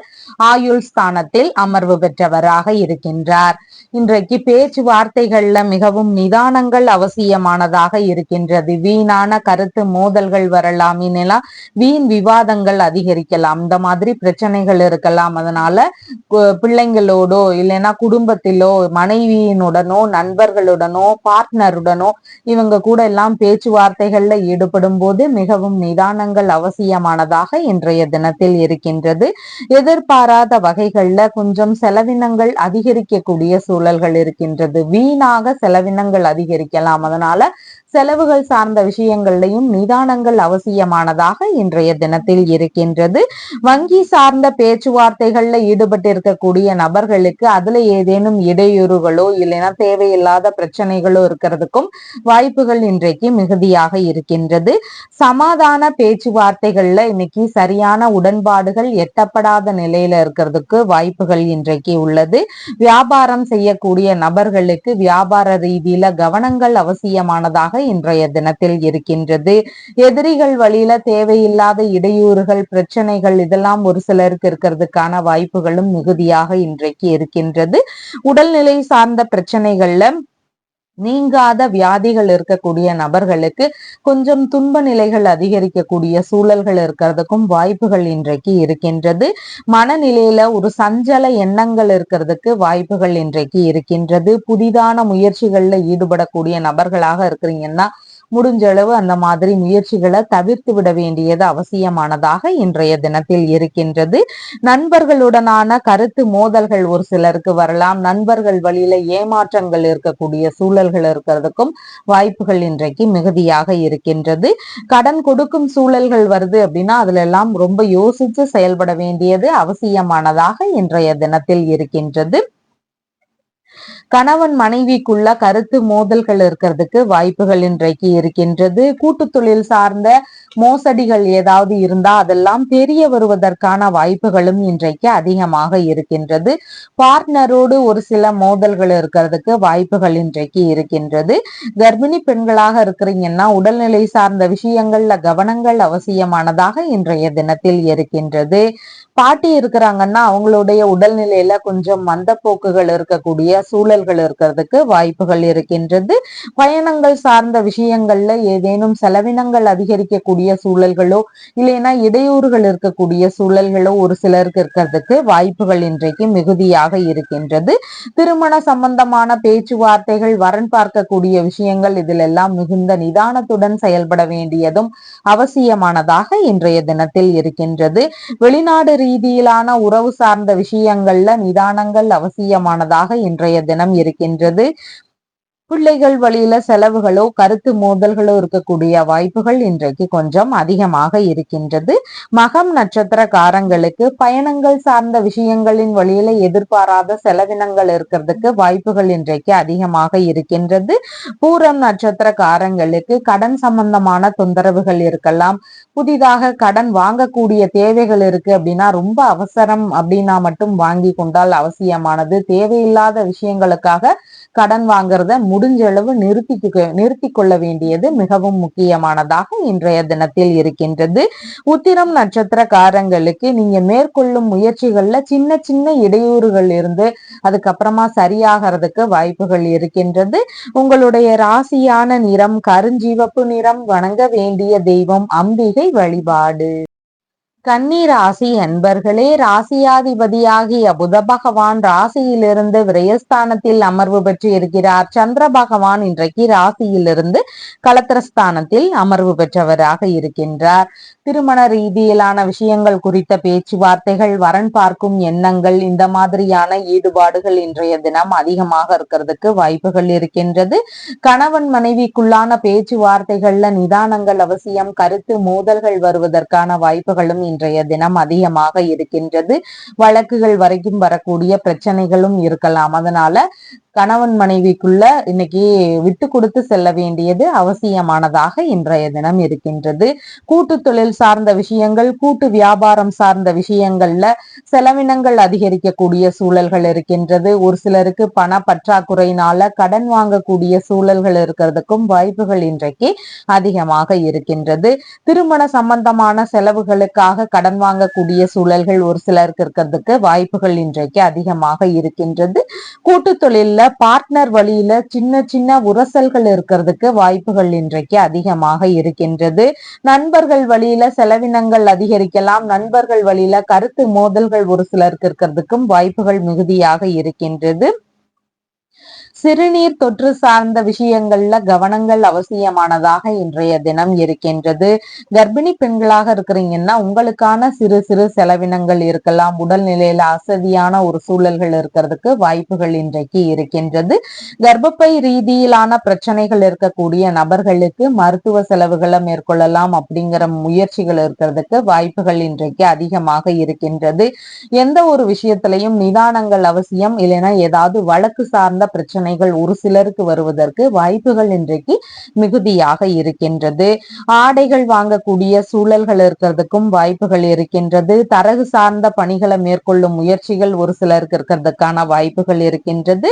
ஆயுள் ஸ்தானத்தில் அமர்வு பெற்றவராக இருக்கின்றார். இன்றைக்கு பேச்சுவார்த்தைகள்ல மிகவும் நிதானங்கள் அவசியமானதாக இருக்கின்றது. வீணான கருத்து மோதல்கள் வரலாம், இன்னெல்லாம் வீண் விவாதங்கள் அதிகரிக்கலாம். இந்த மாதிரி பிரச்சனைகள் இருக்கலாம். அதனால பிள்ளைங்களோடோ இல்லைன்னா குடும்பத்திலோ மனைவியினுடனோ நண்பர்களுடனோ பார்ட்னருடனோ இவங்க கூட எல்லாம் பேச்சுவார்த்தைகள்ல ஈடுபடும் போது மிகவும் நிதானங்கள் அவசியமானதாக இன்றைய தினத்தில் இருக்கின்றது. எதிர்பாராத வகைகள்ல கொஞ்சம் செலவினங்கள் அதிகரிக்கக்கூடிய சூழல்கள் இருக்கின்றது. வீணாக செலவினங்கள் அதிகரிக்கலாம். அதனால செலவுகள் சார்ந்த விஷயங்கள்லையும் நிதானங்கள் அவசியமானதாக இன்றைய தினத்தில் இருக்கின்றது. வங்கி சார்ந்த பேச்சுவார்த்தைகள்ல ஈடுபட்டு இருக்கக்கூடிய நபர்களுக்கு அதுல ஏதேனும் இடையூறுகளோ இல்லைன்னா தேவையில்லாத பிரச்சனைகளோ இருக்கிறதுக்கும் வாய்ப்புகள் இன்றைக்கு மிகுதியாக இருக்கின்றது. சமாதான பேச்சுவார்த்தைகள்ல இன்னைக்கு சரியான உடன்பாடுகள் எட்டப்படாத நிலையில இருக்கிறதுக்கு வாய்ப்புகள் இன்றைக்கு உள்ளது. வியாபாரம் செய்யக்கூடிய நபர்களுக்கு வியாபார ரீதியில கவனங்கள் அவசியமானதாக இன்றைய தினத்தில் இருக்கின்றது. எதிரிகள் வழியில தேவையில்லாத இடையூறுகள் பிரச்சனைகள் இதெல்லாம் ஒரு சிலருக்கு இருக்கிறதுக்கான வாய்ப்புகளும் மிகுதியாக இன்றைக்கு இருக்கின்றது. உடல்நிலை சார்ந்த பிரச்சனைகள்ல நீங்காத வியாதிகள் இருக்கக்கூடிய நபர்களுக்கு கொஞ்சம் துன்ப நிலைகள் அதிகரிக்கக்கூடிய சூழல்கள் இருக்கிறதுக்கும் வாய்ப்புகள் இன்றைக்கு இருக்கின்றது. மனநிலையில ஒரு சஞ்சல எண்ணங்கள் இருக்கிறதுக்கு வாய்ப்புகள் இன்றைக்கு இருக்கின்றது. புதிதான முயற்சிகள்ல ஈடுபடக்கூடிய நபர்களாக இருக்கிறீங்கன்னா முடிஞ்ச அளவு அந்த மாதிரி முயற்சிகளை தவிர்த்து விட வேண்டியது அவசியமானதாக இன்றைய தினத்தில் இருக்கின்றது. நண்பர்களுடனான கருத்து மோதல்கள் ஒரு சிலருக்கு வரலாம். நண்பர்கள் வழியில ஏமாற்றங்கள் இருக்கக்கூடிய சூழல்கள் இருக்கிறதுக்கும் வாய்ப்புகள் இன்றைக்கு மிகுதியாக இருக்கின்றது. கடன் கொடுக்கும் சூழல்கள் வருது அப்படின்னா அதுல எல்லாம் ரொம்ப யோசிச்சு செயல்பட வேண்டியது அவசியமானதாக இன்றைய தினத்தில் இருக்கின்றது. கணவன் மனைவிக்குள்ள கருத்து மோதல்கள் இருக்கிறதுக்கு வாய்ப்புகள் இன்றைக்கு இருக்கின்றது. கூட்டு தொழில் சார்ந்த மோசடிகள் ஏதாவது இருந்தா அதெல்லாம் தெரிய வருவதற்கான வாய்ப்புகளும் இன்றைக்கு அதிகமாக இருக்கின்றது. பார்ட்னரோடு ஒரு சில மோதல்கள் இருக்கிறதுக்கு வாய்ப்புகள் இன்றைக்கு இருக்கின்றது. கர்ப்பிணி பெண்களாக இருக்கிறீங்கன்னா உடல்நிலை சார்ந்த விஷயங்கள்ல கவனங்கள் அவசியமானதாக இன்றைய தினத்தில் இருக்கின்றது. பாட்டி இருக்கிறாங்கன்னா அவங்களுடைய உடல்நிலையில கொஞ்சம் மந்த போக்குகள் இருக்கக்கூடிய சூழல்கள் இருக்கிறதுக்கு வாய்ப்புகள் இருக்கின்றது. பயணங்கள் சார்ந்த விஷயங்கள்ல ஏதேனும் செலவினங்கள் அதிகரிக்கக்கூடிய சூழல்களோ இல்லைன்னா இடையூறுகள் இருக்கக்கூடிய சூழல்களோ ஒரு சிலருக்கு இருக்கிறதுக்கு வாய்ப்புகள் இன்றைக்கு மிகுதியாக இருக்கின்றது. திருமண சம்பந்தமான பேச்சுவார்த்தைகள் வரன் பார்க்கக்கூடிய விஷயங்கள் இதில் எல்லாம் மிகுந்த நிதானத்துடன் செயல்பட வேண்டியதும் அவசியமானதாக இன்றைய தினத்தில் இருக்கின்றது. வெளிநாடு ரீதியிலான உறவு சார்ந்த விஷயங்கள்ல நிதானங்கள் அவசியமானதாக இன்றைய தினம் இருக்கின்றது. பிள்ளைகள் வழியில செலவுகளோ கருத்து மோதல்களோ இருக்கக்கூடிய வாய்ப்புகள் இன்றைக்கு கொஞ்சம் அதிகமாக இருக்கின்றது. மகம் நட்சத்திரக்காரங்களுக்கு பயணங்கள் சார்ந்த விஷயங்களின் வழியில எதிர்பாராத செலவினங்கள் இருக்கிறதுக்கு வாய்ப்புகள் இன்றைக்கு அதிகமாக இருக்கின்றது. பூரம் நட்சத்திரக்காரங்களுக்கு கடன் சம்பந்தமான தொந்தரவுகள் இருக்கலாம். புதிதாக கடன் வாங்கக்கூடிய தேவைகள் இருக்கு அப்படின்னா ரொம்ப அவசரம் அப்படின்னா மட்டும் வாங்கி கொண்டால் அவசியமானது. தேவையில்லாத விஷயங்களுக்காக கடன் வாங்குறத முடிஞ்ச அளவு நிறுத்தி கொள்ள வேண்டியது மிகவும் முக்கியமானதாக இன்றைய தினத்தில் இருக்கின்றது. உத்திரம் நட்சத்திரக்காரங்களுக்கு நீங்க மேற்கொள்ளும் முயற்சிகள்ல சின்ன சின்ன இடையூறுகள் இருந்து அதுக்கப்புறமா சரியாகிறதுக்கு வாய்ப்புகள் இருக்கின்றது. உங்களுடைய ராசியான நிறம் கருஞ்சிவப்பு நிறம். வணங்க வேண்டிய தெய்வம் அம்பிகை வழிபாடு. கன்னி ராசி அன்பர்களே, ராசியாதிபதியாகிய புத பகவான் ராசியிலிருந்து விரயஸ்தானத்தில் அமர்வு பெற்று இருக்கிறார். சந்திர பகவான் இன்றைக்கு ராசியிலிருந்து களத்திரஸ்தானத்தில் அமர்வு பெற்றவராக இருக்கின்றார். திருமண ரீதியிலான விஷயங்கள் குறித்த பேச்சுவார்த்தைகள், வரன் பார்க்கும் எண்ணங்கள், இந்த மாதிரியான ஈடுபாடுகள் இன்றைய தினம் அதிகமாக இருக்கிறதுக்கு வாய்ப்புகள் இருக்கின்றது. கணவன் மனைவிக்குள்ளான பேச்சுவார்த்தைகள்ல நிதானங்கள் அவசியம். கருத்து மோதல்கள் வருவதற்கான வாய்ப்புகளும் இன்றைய தினம் அதிகமாக இருக்கின்றது. வழக்குகள் வரைக்கும் வரக்கூடிய பிரச்சனைகளும் இருக்கலாம். அதனால கணவன் மனைவிக்குள்ள இன்னைக்கு விட்டு கொடுத்து செல்ல வேண்டியது அவசியமானதாக இன்றைய தினம் இருக்கின்றது. கூட்டு தொழில் சார்ந்த விஷயங்கள், கூட்டு வியாபாரம் சார்ந்த விஷயங்கள்ல செலவினங்கள் அதிகரிக்கக்கூடிய சூழல்கள் இருக்கின்றது. ஒரு சிலருக்கு பண பற்றாக்குறையினால கடன் வாங்கக்கூடிய சூழல்கள் இருக்கிறதுக்கும் வாய்ப்புகள் இன்றைக்கு அதிகமாக இருக்கின்றது. திருமண சம்பந்தமான செலவுகளுக்காக கடன் வாங்கக்கூடிய சூழல்கள் ஒரு சிலருக்கு இருக்கிறதுக்கு வாய்ப்புகள் இன்றைக்கு அதிகமாக இருக்கின்றது. கூட்டு தொழில்ல பார்ட்னர் வழியில சின்ன சின்ன உரசல்கள் இருக்கிறதுக்கு வாய்ப்புகள் இன்றைக்கு அதிகமாக இருக்கின்றது. நண்பர்கள் வழியில செலவினங்கள் அதிகரிக்கலாம். நண்பர்கள் வழியில கருத்து மோதல்கள் ஒரு சிலருக்கு இருக்கிறதுக்கும் வாய்ப்புகள் மிகுதியாக இருக்கின்றது. சிறுநீர் தொற்று சார்ந்த விஷயங்கள்ல கவனங்கள் அவசியமானதாக இன்றைய தினம் இருக்கின்றது. கர்ப்பிணி பெண்களாக இருக்கிறீங்கன்னா உங்களுக்கான சிறு சிறு செலவினங்கள் இருக்கலாம். உடல்நிலையில அசதியான ஒரு சூழல்கள் இருக்கிறதுக்கு வாய்ப்புகள் இன்றைக்கு இருக்கின்றது. கர்ப்பப்பை ரீதியிலான பிரச்சனைகள் இருக்கக்கூடிய நபர்களுக்கு மருத்துவ செலவுகளை மேற்கொள்ளலாம் அப்படிங்கிற முயற்சிகள் இருக்கிறதுக்கு வாய்ப்புகள் இன்றைக்கு அதிகமாக இருக்கின்றது. எந்த ஒரு விஷயத்திலையும் நிதானங்கள் அவசியம். இல்லைன்னா ஏதாவது வழக்கு சார்ந்த பிரச்சனைகள் ஒரு சிலருக்கு வருவதற்கு வாய்ப்புகள் இன்றைக்கு மிகுதியாக இருக்கின்றது. ஆடைகள் வாங்கக்கூடிய சூழல்கள் இருக்கிறதுக்கும் வாய்ப்புகள் இருக்கின்றது. தரகு சார்ந்த பணிகளை மேற்கொள்ளும் முயற்சிகள் ஒரு சிலருக்கு இருக்கிறதுக்கான வாய்ப்புகள் இருக்கின்றது.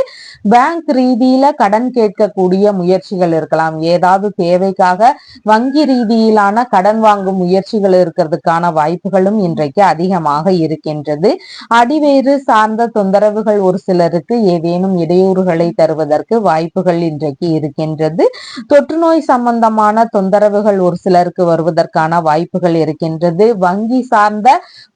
பேங்க் ரீதியில கடன் கேட்கக்கூடிய முயற்சிகள் இருக்கலாம். ஏதாவது தேவைக்காக வங்கி ரீதியிலான கடன் வாங்கும் முயற்சிகள் இருக்கிறதுக்கான வாய்ப்புகளும் இன்றைக்கு அதிகமாக இருக்கின்றது. அடிவேறு சார்ந்த தொந்தரவுகள் ஒரு சிலருக்கு ஏதேனும் இடையூறுகளை தருவதற்கு வாய்ப்புகள் இன்றைக்கு இருக்கின்றது. தொற்று நோய் சம்பந்தமான தொந்தரவுகள் ஒரு சிலருக்கு வருவதற்கான வாய்ப்புகள் இருக்கின்றது. வங்கி சார்ந்த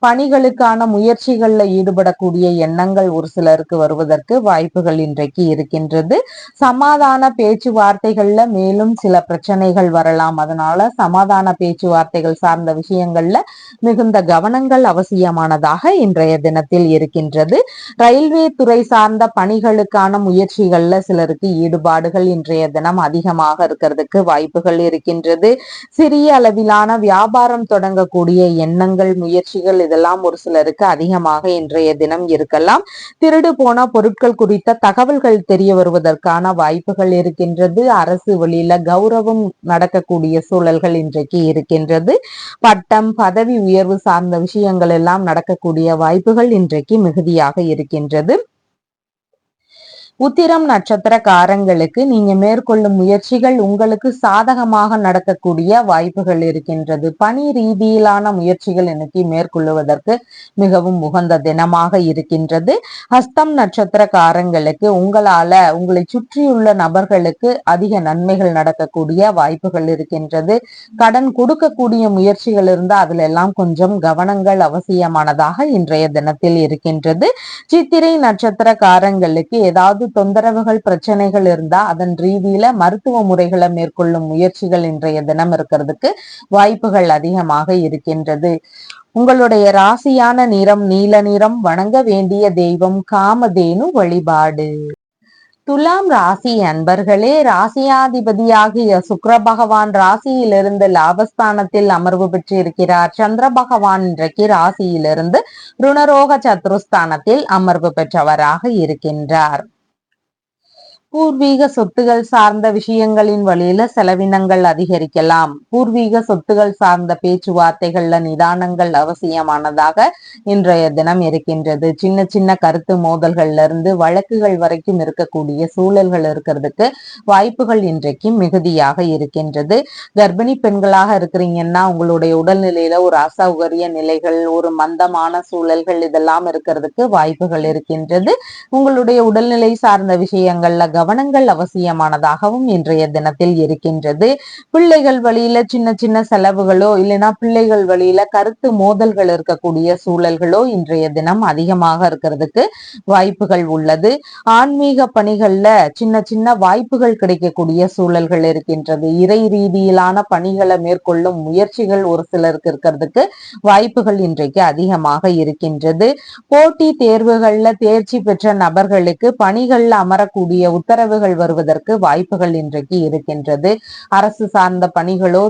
பணிகளுக்கான முயற்சிகள்ல ஈடுபடக்கூடிய எண்ணங்கள் ஒரு சிலருக்கு வருவதற்கு வாய்ப்புகள் இன்றைக்கு இருக்கின்றது. சமாதான பேச்சுவார்த்தைகள்ல மேலும் சில பிரச்சனைகள் வரலாம். அதனால சமாதான பேச்சுவார்த்தைகள் சார்ந்த விஷயங்கள்ல மிகுந்த கவனங்கள் அவசியமானதாக இன்றைய தினத்தில் இருக்கின்றது. ரயில்வே துறை சார்ந்த பணிகளுக்கான முயற்சிகள்ல சிலருக்கு ஈடுபாடுகள் இன்றைய தினம் அதிகமாக இருக்கிறதுக்கு வாய்ப்புகள் இருக்கின்றது. சிறிய அளவிலான வியாபாரம் தொடங்கக்கூடிய எண்ணங்கள் முயற்சிகள் இதெல்லாம் ஒரு சிலருக்கு அதிகமாக இன்றைய தினம் இருக்கலாம். திருடு போன பொருட்கள் குறித்த தகவல்கள் தெரிய வருவதற்கான வாய்ப்புகள் இருக்கின்றது. அரசு வழியில கௌரவம் நடக்கக்கூடிய சூழல்கள் இன்றைக்கு இருக்கின்றது. பட்டம் பதவி உயர்வு சார்ந்த விஷயங்கள் எல்லாம் நடக்கக்கூடிய வாய்ப்புகள் இன்றைக்கு மிகுதியாக இருக்கின்றது. உத்திரம் நட்சத்திரக்காரங்களுக்கு நீங்க மேற்கொள்ளும் முயற்சிகள் உங்களுக்கு சாதகமாக நடக்கக்கூடிய வாய்ப்புகள் இருக்கின்றது. பணி ரீதியிலான முயற்சிகள் இன்னைக்கு மேற்கொள்ளுவதற்கு மிகவும் உகந்த தினமாக இருக்கின்றது. ஹஸ்தம் நட்சத்திரக்காரங்களுக்கு உங்களை சுற்றியுள்ள நபர்களுக்கு அதிக நன்மைகள் நடக்கக்கூடிய வாய்ப்புகள் இருக்கின்றது. கடன் கொடுக்கக்கூடிய முயற்சிகள் இருந்தால் அதுல எல்லாம் கொஞ்சம் கவனங்கள் அவசியமானதாக இன்றைய தினத்தில் இருக்கின்றது. சித்திரை நட்சத்திரக்காரங்களுக்கு ஏதாவது தொந்தரவுகள் பிரச்சனைகள் இருந்தா அதன் ரீதியில மருத்துவ முறைகளை மேற்கொள்ளும் முயற்சிகள் இன்றைய தினம் இருக்கிறதுக்கு வாய்ப்புகள் அதிகமாக இருக்கின்றது. உங்களுடைய ராசியான நிறம் நீல நிறம். வணங்க வேண்டிய தெய்வம் காமதேனு வழிபாடு. துலாம் ராசி அன்பர்களே, ராசியாதிபதியாகிய சுக்கிர பகவான் ராசியிலிருந்து லாபஸ்தானத்தில் அமர்வு பெற்று இருக்கிறார். சந்திர பகவான் இன்றைக்கு ராசியிலிருந்து ருணரோக சத்ருஸ்தானத்தில் அமர்வு பெற்றவராக இருக்கின்றார். பூர்வீக சொத்துகள் சார்ந்த விஷயங்களின் வழியில செலவினங்கள் அதிகரிக்கலாம். பூர்வீக சொத்துகள் சார்ந்த பேச்சுவார்த்தைகள்ல நிதானங்கள் அவசியமானதாக இன்றைய தினம் இருக்கின்றது. சின்ன சின்ன கருத்து மோதல்கள்ல இருந்து வழக்குகள் வரைக்கும் இருக்கக்கூடிய சூழல்கள் இருக்கிறதுக்கு வாய்ப்புகள் இன்றைக்கு மிகுதியாக இருக்கின்றது. கர்ப்பிணி பெண்களாக இருக்கிறீங்கன்னா உங்களுடைய உடல்நிலையில ஒரு அசௌகரிய நிலைகள், ஒரு மந்தமான சூழல்கள் இதெல்லாம் இருக்கிறதுக்கு வாய்ப்புகள் இருக்கின்றது. உங்களுடைய உடல்நிலை சார்ந்த விஷயங்கள்ல கவனங்கள் அவசியமானதாகவும் இன்றைய தினத்தில் இருக்கின்றது. பிள்ளைகள் வழியில சின்ன சின்ன செலவுகளோ இல்லைன்னா பிள்ளைகள் வழியில கருத்து மோதல்கள் இருக்கக்கூடிய சூழல்களோ இன்றைய தினம் அதிகமாக இருக்கிறதுக்கு வாய்ப்புகள் உள்ளது. ஆன்மீக பணிகள்ல சின்ன சின்ன வாய்ப்புகள் கிடைக்கக்கூடிய சூழல்கள் இருக்கின்றது. இறை ரீதியிலான பணிகளை மேற்கொள்ளும் முயற்சிகள் ஒரு சிலருக்கு இருக்கிறதுக்கு வாய்ப்புகள் இன்றைக்கு அதிகமாக இருக்கின்றது. போட்டி தேர்வுகள்ல தேர்ச்சி பெற்ற நபர்களுக்கு பணிகள்ல அமரக்கூடிய உத்தரவுகள் வருவதற்கு வாய்ப்புகள் இன்றைக்கு இருக்கின்றது. அரசு சார்ந்த பணிகளோ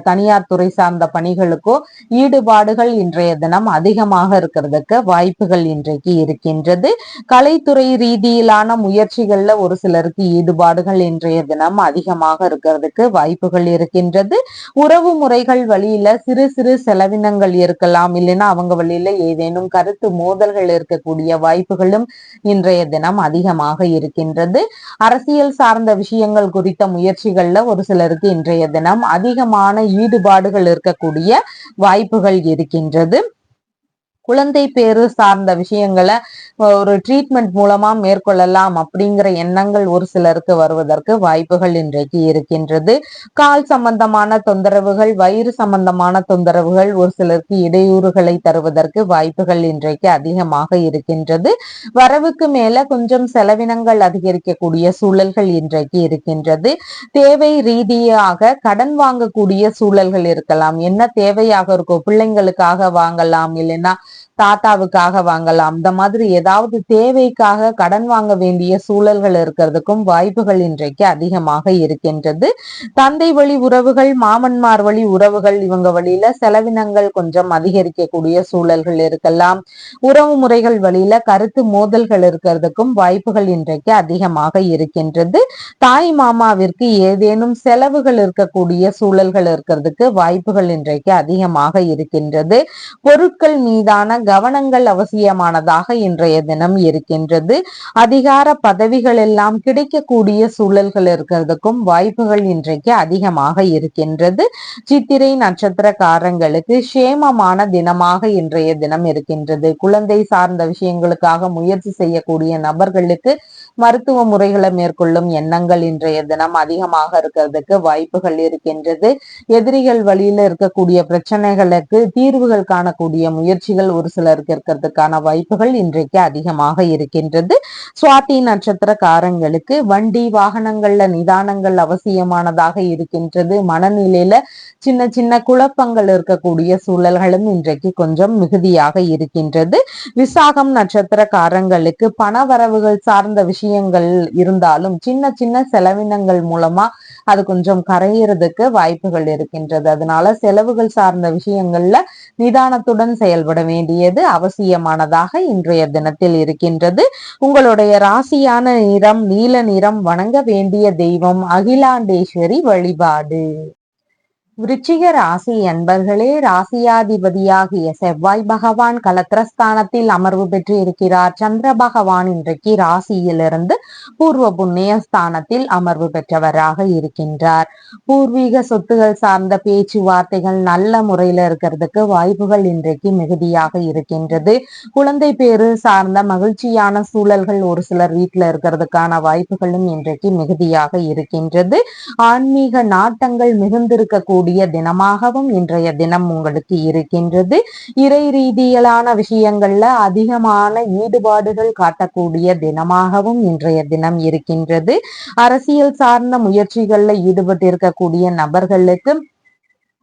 தனியார் துறை சார்ந்த பணிகளுக்கோ ஈடுபாடுகள் இன்றைய தினம் அதிகமாக இருக்கிறதுக்கு வாய்ப்புகள் இன்றைக்கு இருக்கின்றது. கலைத்துறை ரீதியிலான முயற்சிகள்ல ஒரு சிலருக்கு ஈடுபாடுகள் இன்றைய தினம் அதிகமாக இருக்கிறதுக்கு வாய்ப்புகள் இருக்கின்றது. உறவு முறைகள் வழியில சிறு சிறு செலவினங்கள் இருக்கலாம். இல்லைன்னா அவங்க வழியில ஏதேனும் கருத்து மோதல்கள் இருக்கக்கூடிய வாய்ப்புகளும் இன்றைய தினம் அதிகமாக இருக்கின்றது. அரசியல் சார்ந்த விஷயங்கள் குறித்த முயற்சிகள்ல ஒரு சிலருக்கு இன்றைய தினம் அதிகமான ஈடுபாடுகள் இருக்கக்கூடிய வாய்ப்புகள் இருக்கின்றது. குழந்தை பேறு சார்ந்த விஷயங்களை ஒரு ட்ரீட்மெண்ட் மூலமா மேற்கொள்ளலாம் அப்படிங்கிற எண்ணங்கள் ஒரு சிலருக்கு வருவதற்கு வாய்ப்புகள் இன்றைக்கு இருக்கின்றது. கால் சம்பந்தமான தொந்தரவுகள், வயிறு சம்பந்தமான தொந்தரவுகள் ஒரு சிலருக்கு இடையூறுகளை தருவதற்கு வாய்ப்புகள் இன்றைக்கு அதிகமாக இருக்கின்றது. வரவுக்கு மேல கொஞ்சம் செலவினங்கள் அதிகரிக்கக்கூடிய சூழல்கள் இன்றைக்கு இருக்கின்றது. தேவை ரீதியாக கடன் வாங்கக்கூடிய சூழல்கள் இருக்கலாம். என்ன தேவையாக இருக்கும், பிள்ளைங்களுக்காக வாங்கலாம், இல்லைன்னா தாத்தாவுக்காக வாங்கலாம், இந்த மாதிரி ஏதாவது தேவைக்காக கடன் வாங்க வேண்டிய சூழல்கள் இருக்கிறதுக்கும் வாய்ப்புகள் இன்றைக்கு அதிகமாக இருக்கின்றது. தந்தை வழி உறவுகள், மாமன்மார் வழி உறவுகள், இவங்க வழியில செலவினங்கள் கொஞ்சம் அதிகரிக்கக்கூடிய சூழல்கள் இருக்கலாம். உறவு முறைகள் வழியில கருத்து மோதல்கள் இருக்கிறதுக்கும் வாய்ப்புகள் இன்றைக்கு அதிகமாக இருக்கின்றது. தாய் மாமாவிற்கு ஏதேனும் செலவுகள் இருக்கக்கூடிய சூழல்கள் இருக்கிறதுக்கு வாய்ப்புகள் இன்றைக்கு அதிகமாக இருக்கின்றது. பொருட்கள் மீதான கவனங்கள் அவசியமானதாக இன்றைய தினம் இருக்கின்றது. அதிகார பதவிகள் எல்லாம் கிடைக்கக்கூடிய சூழல்கள் இருக்கிறதுக்கும் வாய்ப்புகள் இன்றைக்கு அதிகமாக இருக்கின்றது. சித்திரை நட்சத்திரக்காரங்களுக்கு சேமமான தினமாக இன்றைய தினம் இருக்கின்றது. குழந்தை சார்ந்த விஷயங்களுக்காக முயற்சி செய்யக்கூடிய நபர்களுக்கு மருத்துவ முறைகளை மேற்கொள்ளும் எண்ணங்கள் இன்றைய தினம் அதிகமாக இருக்கிறதுக்கு வாய்ப்புகள் இருக்கின்றது. எதிரிகள் வழியில இருக்கக்கூடிய பிரச்சனைகளுக்கு தீர்வுகள் காணக்கூடிய முயற்சிகள் ஒரு சிலருக்கு இருக்கிறதுக்கான வாய்ப்புகள் இன்றைக்கு அதிகமாக இருக்கின்றது. சுவாதி நட்சத்திரக்காரங்களுக்கு வண்டி வாகனங்கள்ல நிதானங்கள் அவசியமானதாக இருக்கின்றது. மனநிலையில சின்ன சின்ன குழப்பங்கள் இருக்கக்கூடிய சூழல்களும் இன்றைக்கு கொஞ்சம் மிகுதியாக இருக்கின்றது. விசாகம் நட்சத்திரக்காரங்களுக்கு பணவரவுகள் சார்ந்த விஷயங்கள் இருந்தாலும் சின்ன சின்ன செலவினங்கள் மூலமா அது கொஞ்சம் கரையிறதுக்கு வாய்ப்புகள் இருக்கின்றது. அதனால செலவுகள் சார்ந்த விஷயங்கள்ல நிதானத்துடன் செயல்பட வேண்டியது அவசியமானதாக இன்றைய தினத்தில் இருக்கின்றது. உங்களுடைய ராசியான நிறம் நீல நிறம். வணங்க வேண்டிய தெய்வம் அகிலாண்டேஸ்வரி வழிபாடு. விருச்சிக ராசி என்பர்களே, ராசியாதிபதியாகிய செவ்வாய் பகவான் கலத்திரஸ்தானத்தில் அமர்வு பெற்று இருக்கிறார். சந்திர பகவான் இன்றைக்கு ராசியிலிருந்து பூர்வ புண்ணிய ஸ்தானத்தில் அமர்வு பெற்றவராக இருக்கின்றார். பூர்வீக சொத்துகள் சார்ந்த பேச்சுவார்த்தைகள் நல்ல முறையில இருக்கிறதுக்கு வாய்ப்புகள் இன்றைக்கு மிகுதியாக இருக்கின்றது. குழந்தை பேரு சார்ந்த மகிழ்ச்சியான சூழல்கள் ஒரு சிலர் வீட்டுல இருக்கிறதுக்கான வாய்ப்புகளும் இன்றைக்கு மிகுதியாக இருக்கின்றது. ஆன்மீக நாட்டங்கள் மிகுந்திருக்கக்கூடிய தினமாகவும் இன்றைய தினம் உங்களுக்கு இருக்கின்றது. இறை ரீதியிலான விஷயங்கள்ல அதிகமான ஈடுபாடுகள் காட்டக்கூடிய தினமாகவும் இன்றைய தினம் இருக்கின்றது. அரசியல் சார்ந்த முயற்சிகள்ல ஈடுபட்டிருக்கக்கூடிய நபர்களுக்கு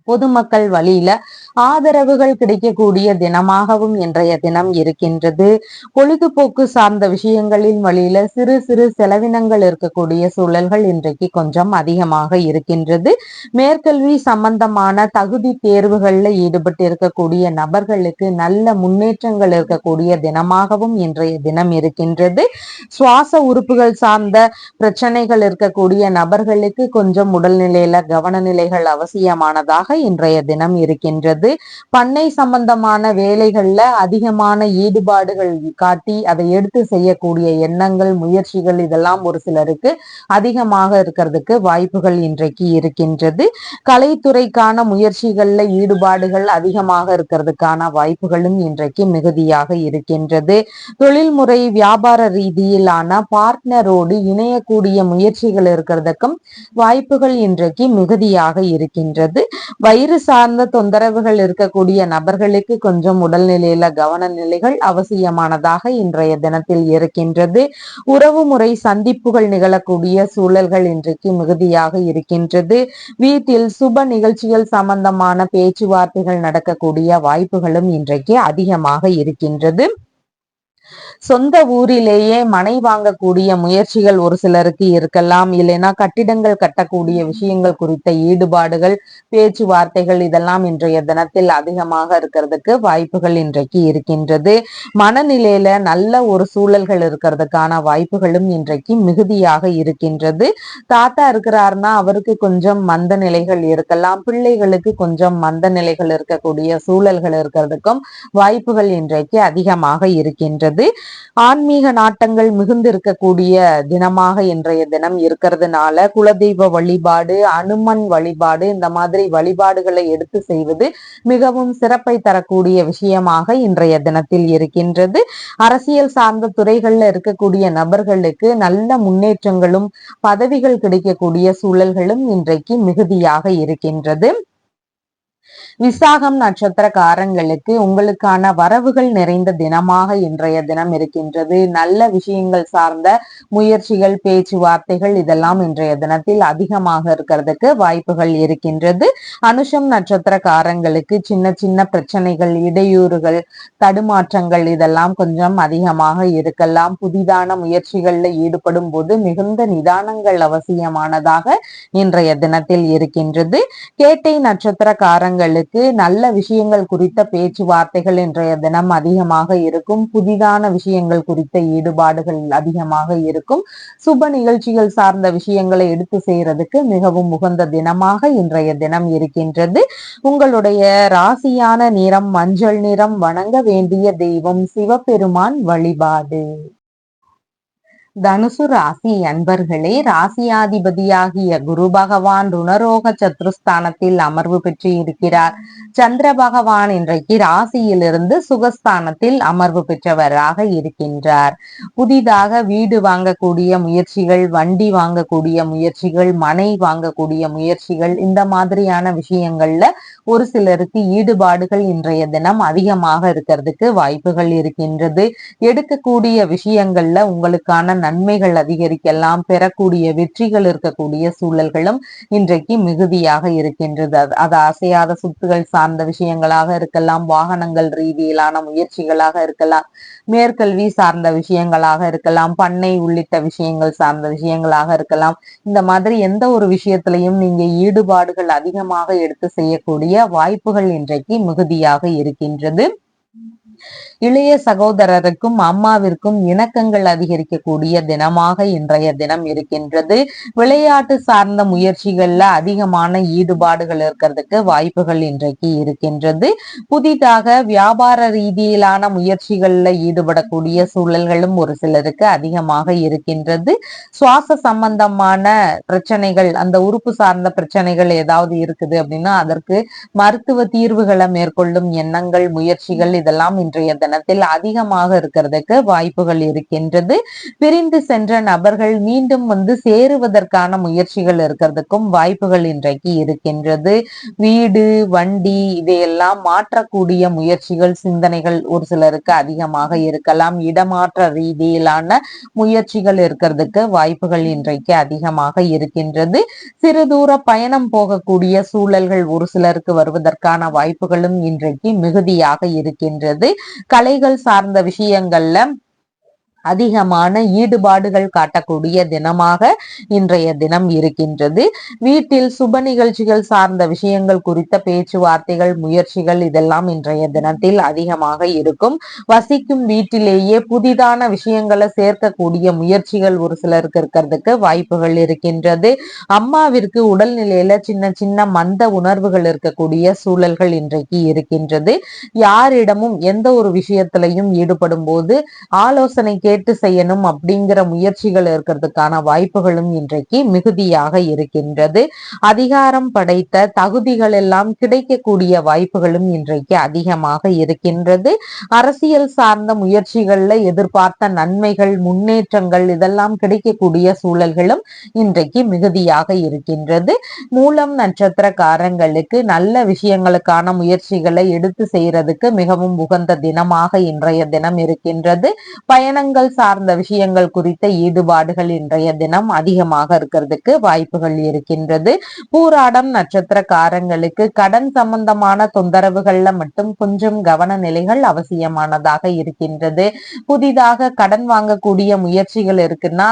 பொதுமக்கள் வழியில ஆதரவுகள் கிடைக்கக்கூடிய தினமாகவும் இன்றைய தினம் இருக்கின்றது. பொழுதுபோக்கு சார்ந்த விஷயங்களின் வழியில சிறு சிறு செலவினங்கள் இருக்கக்கூடிய சூழல்கள் இன்றைக்கு கொஞ்சம் அதிகமாக இருக்கின்றது. மேற்கல்வி சம்பந்தமான தகுதி தேர்வுகள்ல ஈடுபட்டு இருக்கக்கூடிய நபர்களுக்கு நல்ல முன்னேற்றங்கள் இருக்கக்கூடிய தினமாகவும் இன்றைய தினம் இருக்கின்றது. சுவாச உறுப்புகள் சார்ந்த பிரச்சனைகள் இருக்கக்கூடிய நபர்களுக்கு கொஞ்சம் உடல்நிலையில கவன நிலைகள் அவசியமானதாக இன்றைய தினம் இருக்கின்றது. பண்ணை சம்பந்தமான வேலைகள்ல அதிகமான ஈடுபாடுகள் காட்டி அதை எடுத்து செய்யக்கூடிய எண்ணங்கள், முயற்சிகள் இதெல்லாம் ஒரு சிலருக்கு அதிகமாக இருக்கிறதுக்கு வாய்ப்புகள் இன்றைக்கு இருக்கின்றது. கலைத்துறைக்கான முயற்சிகள்ல ஈடுபாடுகள் அதிகமாக இருக்கிறதுக்கான வாய்ப்புகளும் இன்றைக்கு மிகுதியாக இருக்கின்றது. தொழில்முறை வியாபார ரீதியிலான பார்ட்னரோடு இணையக்கூடிய முயற்சிகள் இருக்கிறதுக்கும் வாய்ப்புகள் இன்றைக்கு மிகுதியாக இருக்கின்றது. வயிறு சார்ந்த தொந்தரவுகள் இருக்கக்கூடிய நபர்களுக்கு கொஞ்சம் உடல்நிலையில கவன நிலைகள் அவசியமானதாக இன்றைய தினத்தில் இருக்கின்றது. உறவு முறை சந்திப்புகள் நிகழக்கூடிய சூழல்கள் இன்றைக்கு மிகுதியாக இருக்கின்றது. வீட்டில் சுப நிகழ்ச்சிகள் சம்பந்தமான பேச்சுவார்த்தைகள் நடக்கக்கூடிய வாய்ப்புகளும் இன்றைக்கு அதிகமாக இருக்கின்றது. சொந்த ஊரிலேயே மனை வாங்கக்கூடிய முயற்சிகள் ஒரு சிலருக்கு இருக்கலாம். இல்லைன்னா கட்டிடங்கள் கட்டக்கூடிய விஷயங்கள் குறித்த ஈடுபாடுகள், பேச்சுவார்த்தைகள் இதெல்லாம் இன்றைய தினத்தில் அதிகமாக இருக்கிறதுக்கு வாய்ப்புகள் இன்றைக்கு இருக்கின்றது. மனநிலையில நல்ல ஒரு சூழல்கள் இருக்கிறதுக்கான வாய்ப்புகளும் இன்றைக்கு மிகுதியாக இருக்கின்றது. தாத்தா இருக்கிறாருன்னா அவருக்கு கொஞ்சம் மந்த நிலைகள் இருக்கலாம். பிள்ளைகளுக்கு கொஞ்சம் மந்த நிலைகள் இருக்கக்கூடிய சூழல்கள் இருக்கிறதுக்கும் வாய்ப்புகள் இன்றைக்கு அதிகமாக இருக்கின்றது. இருக்கின்றது. ஆன்மீக நாட்டங்கள் மிகுந்து இருக்கக்கூடிய தினமாக இன்றைய தினம் இருக்கிறதுனால குலதெய்வ வழிபாடு, அனுமன் வழிபாடு, இந்த மாதிரி வழிபாடுகளை எடுத்து செய்வது மிகவும் சிறப்பை தரக்கூடிய விஷயமாக இன்றைய தினத்தில் இருக்கின்றது. அரசியல் சார்ந்த துறைகள்ல இருக்கக்கூடிய நபர்களுக்கு நல்ல முன்னேற்றங்களும் பதவிகள் கிடைக்கக்கூடிய சூழல்களும் இன்றைக்கு மிகுதியாக இருக்கின்றது. விசாகம் நட்சத்திரக்காரங்களுக்கு உங்களுக்கான வரவுகள் நிறைந்த தினமாக இன்றைய தினம் இருக்கின்றது. நல்ல விஷயங்கள் சார்ந்த முயற்சிகள், பேச்சுவார்த்தைகள் இதெல்லாம் இன்றைய தினத்தில் அதிகமாக இருக்கிறதுக்கு வாய்ப்புகள் இருக்கின்றது. அனுஷம் நட்சத்திரக்காரங்களுக்கு சின்ன சின்ன பிரச்சனைகள், இடையூறுகள், தடுமாற்றங்கள் இதெல்லாம் கொஞ்சம் அதிகமாக இருக்கலாம். புதிதான முயற்சிகள்ல ஈடுபடும் போது மிகுந்த நிதானங்கள் அவசியமானதாக இன்றைய தினத்தில் இருக்கின்றது. கேட்டை நட்சத்திரக்காரங்களுக்கு நல்ல விஷயங்கள் குறித்த பேச்சுவார்த்தைகள் இன்றைய தினம் அதிகமாக இருக்கும். புதிதான விஷயங்கள் குறித்த ஈடுபாடுகள் அதிகமாக இருக்கும். சுப நிகழ்ச்சிகள் சார்ந்த விஷயங்களை எடுத்து செய்யறதுக்கு மிகவும் உகந்த தினமாக இன்றைய தினம் இருக்கின்றது. உங்களுடைய ராசியான நிறம் மஞ்சள் நிறம். வணங்க வேண்டிய தெய்வம் சிவபெருமான் வழிபாடு. தனுசு ராசி அன்பர்களே, ராசியாதிபதியாகிய குரு பகவான் ருணரோக சத்ருஸ்தானத்தில் அமர்வு பெற்று இருக்கிறார். சந்திர பகவான் இன்றைக்கு ராசியிலிருந்து சுகஸ்தானத்தில் அமர்வு பெற்றவராக இருக்கின்றார். புதிதாக வீடு வாங்கக்கூடிய முயற்சிகள், வண்டி வாங்கக்கூடிய முயற்சிகள், மனை வாங்கக்கூடிய முயற்சிகள், இந்த மாதிரியான விஷயங்கள்ல ஒரு சிலருக்கு ஈடுபாடுகள் இன்றைய தினம் அதிகமாக இருக்கிறதுக்கு வாய்ப்புகள் இருக்கின்றது. எடுக்கக்கூடிய விஷயங்கள்ல உங்களுக்கான நன்மைகள் அதிகரிக்கலாம். பெறக்கூடிய வெற்றிகள் இருக்கக்கூடிய சூழல்களும் இன்றைக்கு மிகுதியாக இருக்கின்றது. அது அசையாத சொத்துகள் சார்ந்த விஷயங்களாக இருக்கலாம், வாகனங்கள் ரீதியிலான முயற்சிகளாக இருக்கலாம், மேற்கல்வி சார்ந்த விஷயங்களாக இருக்கலாம், பண்ணை உள்ளிட்ட விஷயங்கள் சார்ந்த விஷயங்களாக இருக்கலாம். இந்த மாதிரி எந்த ஒரு விஷயத்திலையும் நீங்க ஈடுபாடுகள் அதிகமாக எடுத்து செய்யக்கூடிய வாய்ப்புகள் இன்றைக்கு மிகுதியாக இருக்கின்றது. இளைய சகோதரருக்கும் அம்மாவிற்கும் இணக்கங்கள் அதிகரிக்கக்கூடிய தினமாக இன்றைய தினம் இருக்கின்றது. விளையாட்டு சார்ந்த முயற்சிகள்ல அதிகமான ஈடுபாடுகள் இருக்கிறதுக்கு வாய்ப்புகள் இன்றைக்கு இருக்கின்றது. புதிதாக வியாபார ரீதியிலான முயற்சிகள்ல ஈடுபடக்கூடிய சூழல்களும் ஒரு சிலருக்கு அதிகமாக இருக்கின்றது. சுவாச சம்பந்தமான பிரச்சனைகள், அந்த உறுப்பு சார்ந்த பிரச்சனைகள் ஏதாவது இருக்குது அப்படின்னா அதற்கு மருத்துவ தீர்வுகளை மேற்கொள்ளும் எண்ணங்கள், முயற்சிகள் இதெல்லாம் இன்றைய தினத்தில் அதிகமாக இருக்கிறதுக்கு வாய்ப்புகள் இருக்கின்றது. பிரிந்து சென்ற நபர்கள் மீண்டும் சேருவதற்கான முயற்சிகள் இருக்கிறதுக்கும் வாய்ப்புகள் இன்றைக்கு இருக்கின்றது. வீடு, வண்டி இதையெல்லாம் மாற்றக்கூடிய முயற்சிகள், சிந்தனைகள் ஒரு சிலருக்கு அதிகமாக இருக்கலாம். இடமாற்ற ரீதியிலான முயற்சிகள் இருக்கிறதுக்கு வாய்ப்புகள் இன்றைக்கு அதிகமாக இருக்கின்றது. சிறு தூர பயணம் போகக்கூடிய சூழல்கள் ஒரு சிலருக்கு வருவதற்கான வாய்ப்புகளும் இன்றைக்கு மிகுதியாக இருக்கின்றது. கலைகள் சார்ந்த விஷயங்கள்ல அதிகமான ஈடுபாடுகள் காட்டக்கூடிய தினமாக இன்றைய தினம் இருக்கின்றது. வீட்டில் சுப நிகழ்ச்சிகள் சார்ந்த விஷயங்கள் குறித்த பேச்சுவார்த்தைகள், முயற்சிகள் இதெல்லாம் இன்றைய தினத்தில் அதிகமாக இருக்கும். வசிக்கும் வீட்டிலேயே புதிதான விஷயங்களை சேர்க்கக்கூடிய முயற்சிகள் ஒரு சிலருக்கு இருக்கிறதுக்கு வாய்ப்புகள் இருக்கின்றது. அம்மாவிற்கு உடல்நிலையில சின்ன சின்ன மந்த உணர்வுகள் இருக்கக்கூடிய சூழல்கள் இன்றைக்கு இருக்கின்றது. யாரிடமும் எந்த ஒரு விஷயத்திலையும் ஈடுபடும் போது ஆலோசனை கேட்டு செய்யணும் அப்படிங்கிற முயற்சிகள் இருக்கிறதுக்கான வாய்ப்புகளும் இன்றைக்கு மிகுதியாக இருக்கின்றது. அதிகாரம் படைத்த தகுதிகள் எல்லாம் கிடைக்கக்கூடிய வாய்ப்புகளும் இன்றைக்கு அதிகமாக இருக்கின்றது. அரசியல் சார்ந்த முயற்சிகள்ல எதிர்பார்த்த நன்மைகள், முன்னேற்றங்கள் இதெல்லாம் கிடைக்கக்கூடிய சூழல்களும் இன்றைக்கு மிகுதியாக இருக்கின்றது. மூலம் நட்சத்திரக்காரங்களுக்கு நல்ல விஷயங்களுக்கான முயற்சிகளை எடுத்து செய்யறதுக்கு மிகவும் உகந்த தினமாக இன்றைய தினம் இருக்கின்றது. பயணங்கள் சார்ந்த விஷயங்கள் குறித்த ஈடுபாடுகள் இன்றைய தினம் அதிகமாக இருக்கிறதுக்கு வாய்ப்புகள் இருக்கின்றது. பூராடம் நட்சத்திரக்காரங்களுக்கு கடன் சம்பந்தமான தொந்தரவுகள்ல மட்டும் கொஞ்சம் கவன நிலைகள் அவசியமானதாக இருக்கின்றது. புதிதாக கடன் வாங்கக்கூடிய முயற்சிகள் இருக்குன்னா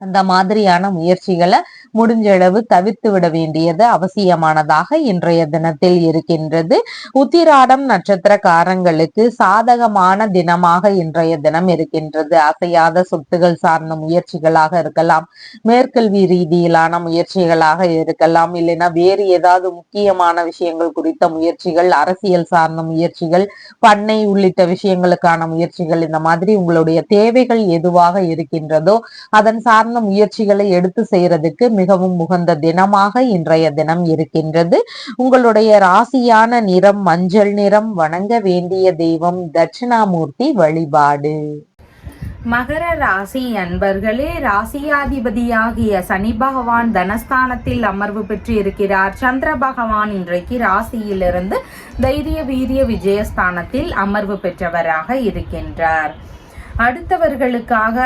அந்த மாதிரியான முயற்சிகளை முடிஞ்ச அளவு தவிர்த்து விட வேண்டியது அவசியமானதாக இன்றைய தினத்தில் இருக்கின்றது. உத்திராடம் நட்சத்திரக்காரங்களுக்கு சாதகமான தினமாக இன்றைய தினம் இருக்கின்றது. அசையாத சொத்துகள் சார்ந்த முயற்சிகளாக இருக்கலாம், மேற்கல்வி ரீதியிலான முயற்சிகளாக இருக்கலாம், இல்லைன்னா வேறு ஏதாவது முக்கியமான விஷயங்கள் குறித்த முயற்சிகள், அரசியல் சார்ந்த முயற்சிகள், பண்ணை உள்ளிட்ட விஷயங்களுக்கான முயற்சிகள், இந்த மாதிரி உங்களுடைய தேவைகள் எதுவாக இருக்கின்றதோ அதன் சார்ந்த முயற்சிகளை எடுத்து செய்யறதுக்கு மிகவும் உகந்த தினமாக இன்றைய தினம் இருக்கின்றது. உங்களுடைய ராசியான நிறம் மஞ்சள் நிறம். வணங்க வேண்டிய தெய்வம் தட்சிணாமூர்த்தி வழிபாடு. மகர ராசி அன்பர்களே, ராசியாதிபதியாகிய சனி பகவான் தனஸ்தானத்தில் அமர்வு பெற்று இருக்கிறார். சந்திர பகவான் இன்றைக்கு ராசியிலிருந்து தைரிய வீரிய விஜயஸ்தானத்தில் அமர்வு பெற்றவராக இருக்கின்றார். அடுத்தவர்களுக்காக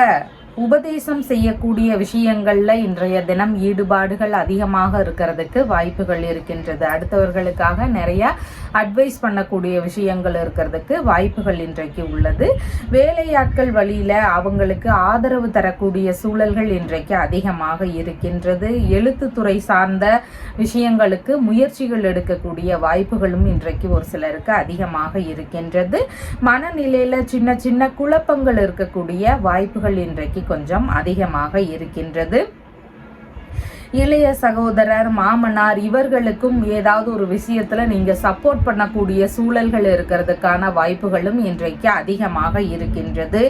உபதேசம் செய்யக்கூடிய விஷயங்கள்ல இன்றைய தினம் ஈடுபாடுகள் அதிகமாக இருக்கிறதுக்கு வாய்ப்புகள் இருக்கின்றது. அடுத்தவர்களுக்காக நிறைய அட்வைஸ் பண்ணக்கூடிய விஷயங்கள் இருக்கிறதுக்கு வாய்ப்புகள் இன்றைக்கு உள்ளது. வேலையாட்கள் வழியில அவங்களுக்கு ஆதரவு தரக்கூடிய சூழல்கள் இன்றைக்கு அதிகமாக இருக்கின்றது. எழுத்துத்துறை சார்ந்த விஷயங்களுக்கு முயற்சிகள் எடுக்கக்கூடிய வாய்ப்புகளும் இன்றைக்கு ஒரு சிலருக்கு அதிகமாக இருக்கின்றது. மனநிலையில சின்ன சின்ன குழப்பங்கள் இருக்கக்கூடிய வாய்ப்புகள் இன்றைக்கு கொஞ்சம் அதிகமாக இருக்கின்றது. இளைய சகோதரர், மாமனார் இவர்களுக்கும் ஏதாவது ஒரு விஷயத்துல நீங்க சப்போர்ட் பண்ணக்கூடிய சூழல்கள் இருக்கிறதுக்கான வாய்ப்புகளும் இன்றைக்கு அதிகமாக இருக்கின்றது.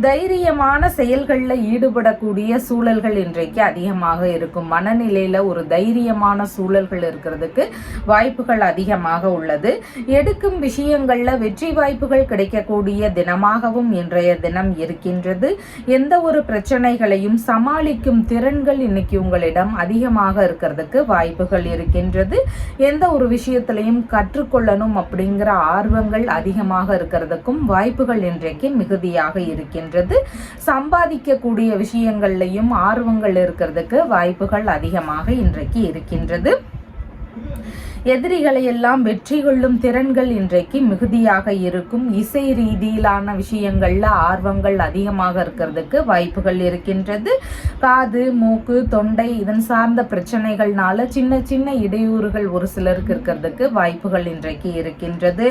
தைரியமான செயல்களில் ஈடுபடக்கூடிய சூழல்கள் இன்றைக்கு அதிகமாக இருக்கும். மனநிலையில ஒரு தைரியமான சூழல்கள் இருக்கிறதுக்கு வாய்ப்புகள் அதிகமாக உள்ளது. எடுக்கும் விஷயங்கள்ல வெற்றி வாய்ப்புகள் கிடைக்கக்கூடிய தினமாகவும் இன்றைய தினம் இருக்கின்றது. எந்த ஒரு பிரச்சனைகளையும் சமாளிக்கும் திறன்கள் இன்னைக்கு உங்களிடம் அதிகமாக இருக்கிறதுக்கு வாய்ப்புகள் இருக்கின்றது. எந்த ஒரு விஷயத்திலையும் கற்றுக்கொள்ளணும் அப்படிங்கிற ஆர்வங்கள் அதிகமாக இருக்கிறதுக்கும் வாய்ப்புகள் இன்றைக்கு மிகுதியாக இருக்கின்றது. சம்பாதிக்கக்கூடிய விஷயங்கள்லையும் ஆர்வங்கள் இருக்கிறதுக்கு வாய்ப்புகள் அதிகமாக இன்றைக்கு இருக்கின்றது. எதிரிகளை எல்லாம் வெற்றி கொள்ளும் திறன்கள் இன்றைக்கு மிகுதியாக இருக்கும். இசை ரீதியிலான விஷயங்கள்ல ஆர்வங்கள் அதிகமாக இருக்கிறதுக்கு வாய்ப்புகள் இருக்கின்றது. காது, மூக்கு, தொண்டை இதன் சார்ந்த பிரச்சனைகள்னால சின்ன சின்ன இடையூறுகள் ஒரு சிலருக்கு இருக்கிறதுக்கு வாய்ப்புகள் இன்றைக்கு இருக்கின்றது.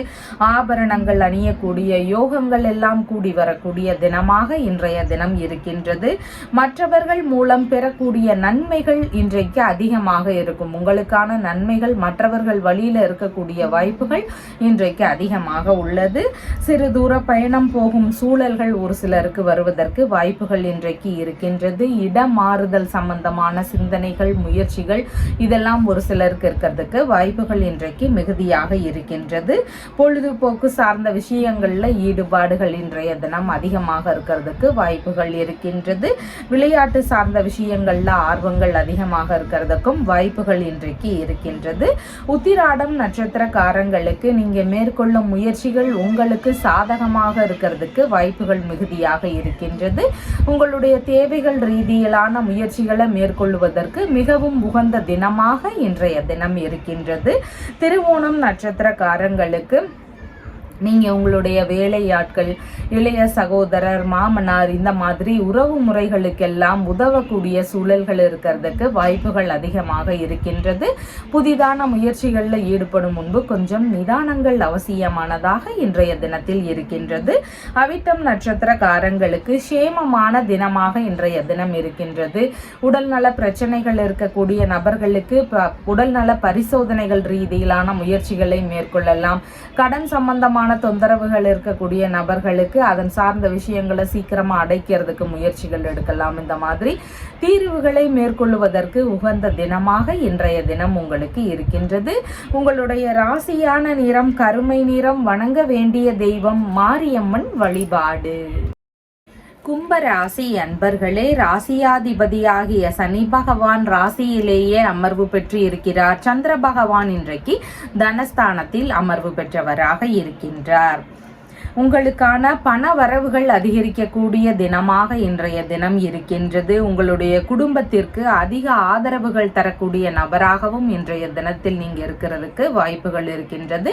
ஆபரணங்கள் அணியக்கூடிய யோகங்கள் எல்லாம் கூடி வரக்கூடிய தினமாக இன்றைய தினம் இருக்கின்றது. மற்றவர்கள் மூலம் பெறக்கூடிய நன்மைகள் இன்றைக்கு அதிகமாக இருக்கும். உங்களுக்கான நன்மைகள் மற்றவர்கள் வழியில இருக்கக்கூடிய வாய்ப்புகள் இன்றைக்கு அதிகமாக உள்ளது. சிறு தூர பயணம் போகும் சூழல்கள் ஒரு சிலருக்கு வருவதற்கு வாய்ப்புகள் இன்றைக்கு இருக்கின்றது. இடம் மாறுதல் சம்பந்தமான சிந்தனைகள், முயற்சிகள் இதெல்லாம் ஒரு சிலருக்கு இருக்கிறதுக்கு வாய்ப்புகள் இன்றைக்கு மிகுதியாக இருக்கின்றது. பொழுதுபோக்கு சார்ந்த விஷயங்கள்ல ஈடுபாடுகள் இன்றைய தினம் அதிகமாக இருக்கிறதுக்கு வாய்ப்புகள் இருக்கின்றது. விளையாட்டு சார்ந்த விஷயங்கள்ல ஆர்வங்கள் அதிகமாக இருக்கிறதுக்கும் வாய்ப்புகள் இன்றைக்கு இருக்கின்றது. உத்திராடம் நட்சத்திரக்காரங்களுக்கு நீங்க மேற்கொள்ளும் முயற்சிகள் உங்களுக்கு சாதகமாக இருக்கிறதுக்கு வாய்ப்புகள் மிகுதியாக இருக்கின்றது. உங்களுடைய தேவைகள் ரீதியிலான முயற்சிகளை மேற்கொள்வதற்கு மிகவும் உகந்த தினமாக இன்றைய தினம் இருக்கின்றது. திருவோணம் நட்சத்திரக்காரங்களுக்கு நீங்கள் உங்களுடைய வேலையாட்கள், இளைய சகோதரர், மாமனார் இந்த மாதிரி உறவு முறைகளுக்கெல்லாம் உதவக்கூடிய சூழல்கள் இருக்கிறதுக்கு வாய்ப்புகள் அதிகமாக இருக்கின்றது. புதிதான முயற்சிகளில் ஈடுபடும் முன்பு கொஞ்சம் நிதானங்கள் அவசியமானதாக இன்றைய தினத்தில் இருக்கின்றது. அவிட்டம் நட்சத்திரக்காரங்களுக்கு சேமமான தினமாக இன்றைய தினம் இருக்கின்றது. உடல்நல பிரச்சனைகள் இருக்கக்கூடிய நபர்களுக்கு உடல்நல பரிசோதனைகள் ரீதியிலான முயற்சிகளை மேற்கொள்ளலாம். கடன் சம்பந்தமான தொந்தரவுகள் இருக்கக்கூடிய நபர்களுக்கு அதன் சார்ந்த விஷயங்களை சீக்கிரமா அடைக்கிறதுக்கு முயற்சிகள் எடுக்கலாம். இந்த மாதிரி தீர்வுகளை மேற்கொள்வதற்கு உகந்த தினமாக இன்றைய தினம் உங்களுக்கு இருக்கின்றது. உங்களுடைய ராசியான நிறம் கருமை நிறம். வணங்க வேண்டிய தெய்வம் மாரியம்மன் வழிபாடு. கும்பராசி அன்பர்களே, ராசியாதிபதியாகிய சனி பகவான் ராசியிலேயே அமர்வு பெற்று இருக்கிறார். சந்திர பகவான் இன்றைக்கு தனஸ்தானத்தில் அமர்வு பெற்றவராக இருக்கின்றார். உங்களுக்கான பண வரவுகள் அதிகரிக்கக்கூடிய தினமாக இன்றைய தினம் இருக்கின்றது. உங்களுடைய குடும்பத்திற்கு அதிக ஆதரவுகள் தரக்கூடிய நபராகவும் இன்றைய தினத்தில் நீங்க இருக்கிறதுக்கு வாய்ப்புகள் இருக்கின்றது.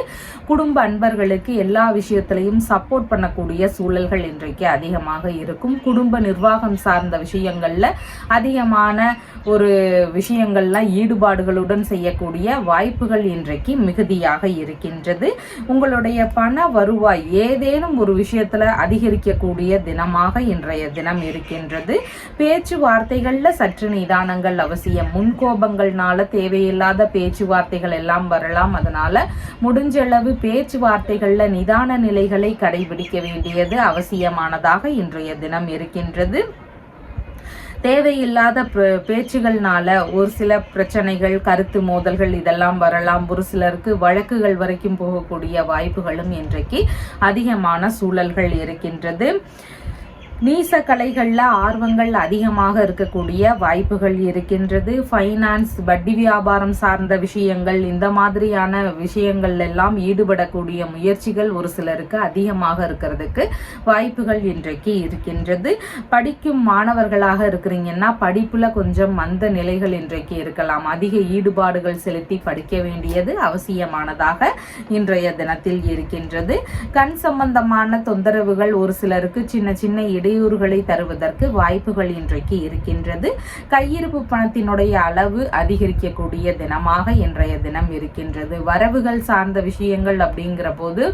குடும்ப அன்பர்களுக்கு எல்லா விஷயத்திலையும் சப்போர்ட் பண்ணக்கூடிய சூழல்கள் இன்றைக்கு அதிகமாக இருக்கும். குடும்ப நிர்வாகம் சார்ந்த விஷயங்கள்ல அதிகமான ஒரு விஷயங்கள்லாம் ஈடுபாடுகளுடன் செய்யக்கூடிய வாய்ப்புகள் இன்றைக்கு மிகுதியாக இருக்கின்றது. உங்களுடைய பண வருவாய் ஏதேனும் ஒரு விஷயத்துல அதிகரிக்கக்கூடிய தினமாக இன்றைய தினம் இருக்கின்றது. பேச்சுவார்த்தைகள்ல சற்று நிதானங்கள் அவசியம். முன்கோபங்கள்னால தேவையில்லாத பேச்சுவார்த்தைகள் எல்லாம் வரலாம். அதனால முடிஞ்சளவு பேச்சுவார்த்தைகள்ல நிதான நிலைகளை கடைபிடிக்க வேண்டியது அவசியமானதாக இன்றைய தினம் இருக்கின்றது. தேவையில்லாத பேச்சுகள்னால ஒரு சில பிரச்சனைகள், கருத்து மோதல்கள் இதெல்லாம் வரலாம். ஒரு சிலருக்கு வழக்குகள் வரைக்கும் போகக்கூடிய வாய்ப்புகளும் இன்றைக்கு அதிகமான சூழல்கள் இருக்கின்றது. நீச கலைகளில் ஆர்வங்கள் அதிகமாக இருக்கக்கூடிய வாய்ப்புகள் இருக்கின்றது. ஃபைனான்ஸ், வட்டி வியாபாரம் சார்ந்த விஷயங்கள், இந்த மாதிரியான விஷயங்கள் எல்லாம் ஈடுபடக்கூடிய முயற்சிகள் ஒரு சிலருக்கு அதிகமாக இருக்கிறதுக்கு வாய்ப்புகள் இன்றைக்கு இருக்கின்றது. படிக்கும் மாணவர்களாக இருக்கிறீங்கன்னா படிப்புல கொஞ்சம் மந்த நிலைகள் இன்றைக்கு இருக்கலாம். அதிக ஈடுபாடுகள் செலுத்தி படிக்க வேண்டியது அவசியமானதாக இன்றைய தினத்தில் இருக்கின்றது. கண் சம்பந்தமான தொந்தரவுகள் ஒரு சிலருக்கு சின்ன சின்ன இடையூறுகளை தருவதற்கு வாய்ப்புகள் இன்றைக்கு இருக்கின்றது. கையிருப்பு பணத்தினுடைய அளவு அதிகரிக்கக்கூடிய தினமாக இன்றைய தினம் இருக்கின்றது. வரவுகள் சார்ந்த விஷயங்கள் அப்படிங்கிற போது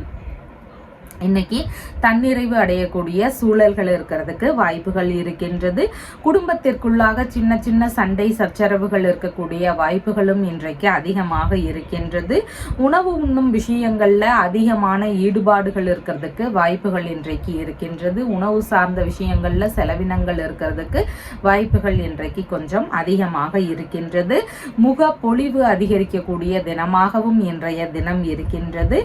இன்னைக்கு தன்னிறைவு அடையக்கூடிய சூழல்கள் இருக்கிறதுக்கு வாய்ப்புகள் இருக்கின்றது. குடும்பத்திற்குள்ளாக சின்ன சின்ன சண்டை சச்சரவுகள் இருக்கக்கூடிய வாய்ப்புகளும் இன்றைக்கு அதிகமாக இருக்கின்றது. உணவு உண்ணும் விஷயங்கள்ல அதிகமான ஈடுபாடுகள் இருக்கிறதுக்கு வாய்ப்புகள் இன்றைக்கு இருக்கின்றது. உணவு சார்ந்த விஷயங்கள்ல செலவினங்கள் இருக்கிறதுக்கு வாய்ப்புகள் இன்றைக்கு கொஞ்சம் அதிகமாக இருக்கின்றது. முக பொலிவு அதிகரிக்கக்கூடிய தினமாகவும் இன்றைய தினம் இருக்கின்றது.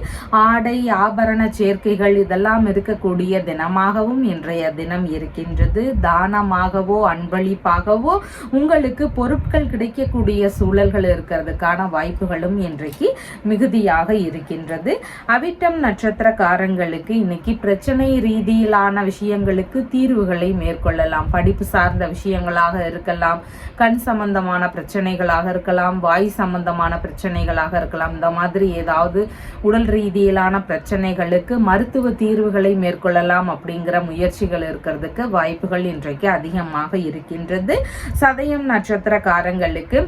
ஆடை ஆபரண சேர்க்கைகள் இதெல்லாம் இருக்கக்கூடிய தினமாகவும் இன்றைய தினம் இருக்கின்றது. தானமாகவோ அன்பளிப்பாகவோ உங்களுக்கு பொருட்கள் கிடைக்கக்கூடிய சூழல்கள் இருக்கிறதுக்கான வாய்ப்புகளும் இன்றைக்கு மிகுதியாக இருக்கின்றது. அவிட்டம் நட்சத்திரக்காரங்களுக்கு இன்னைக்கு பிரச்சனை ரீதியிலான விஷயங்களுக்கு தீர்வுகளை மேற்கொள்ளலாம். படிப்பு சார்ந்த விஷயங்களாக இருக்கலாம், கண் சம்பந்தமான பிரச்சனைகளாக இருக்கலாம், வாய் சம்பந்தமான பிரச்சனைகளாக இருக்கலாம். இந்த மாதிரி ஏதாவது உடல் ரீதியிலான பிரச்சனைகளுக்கு மருத்துவ தீர்வுகளை மேற்கொள்ளலாம் அப்படிங்கிற முயற்சிகள் இருக்கிறதுக்கு வாய்ப்புகள் இன்றைக்கு அதிகமாக இருக்கின்றது. சதயம் நட்சத்திரக்காரங்களுக்கு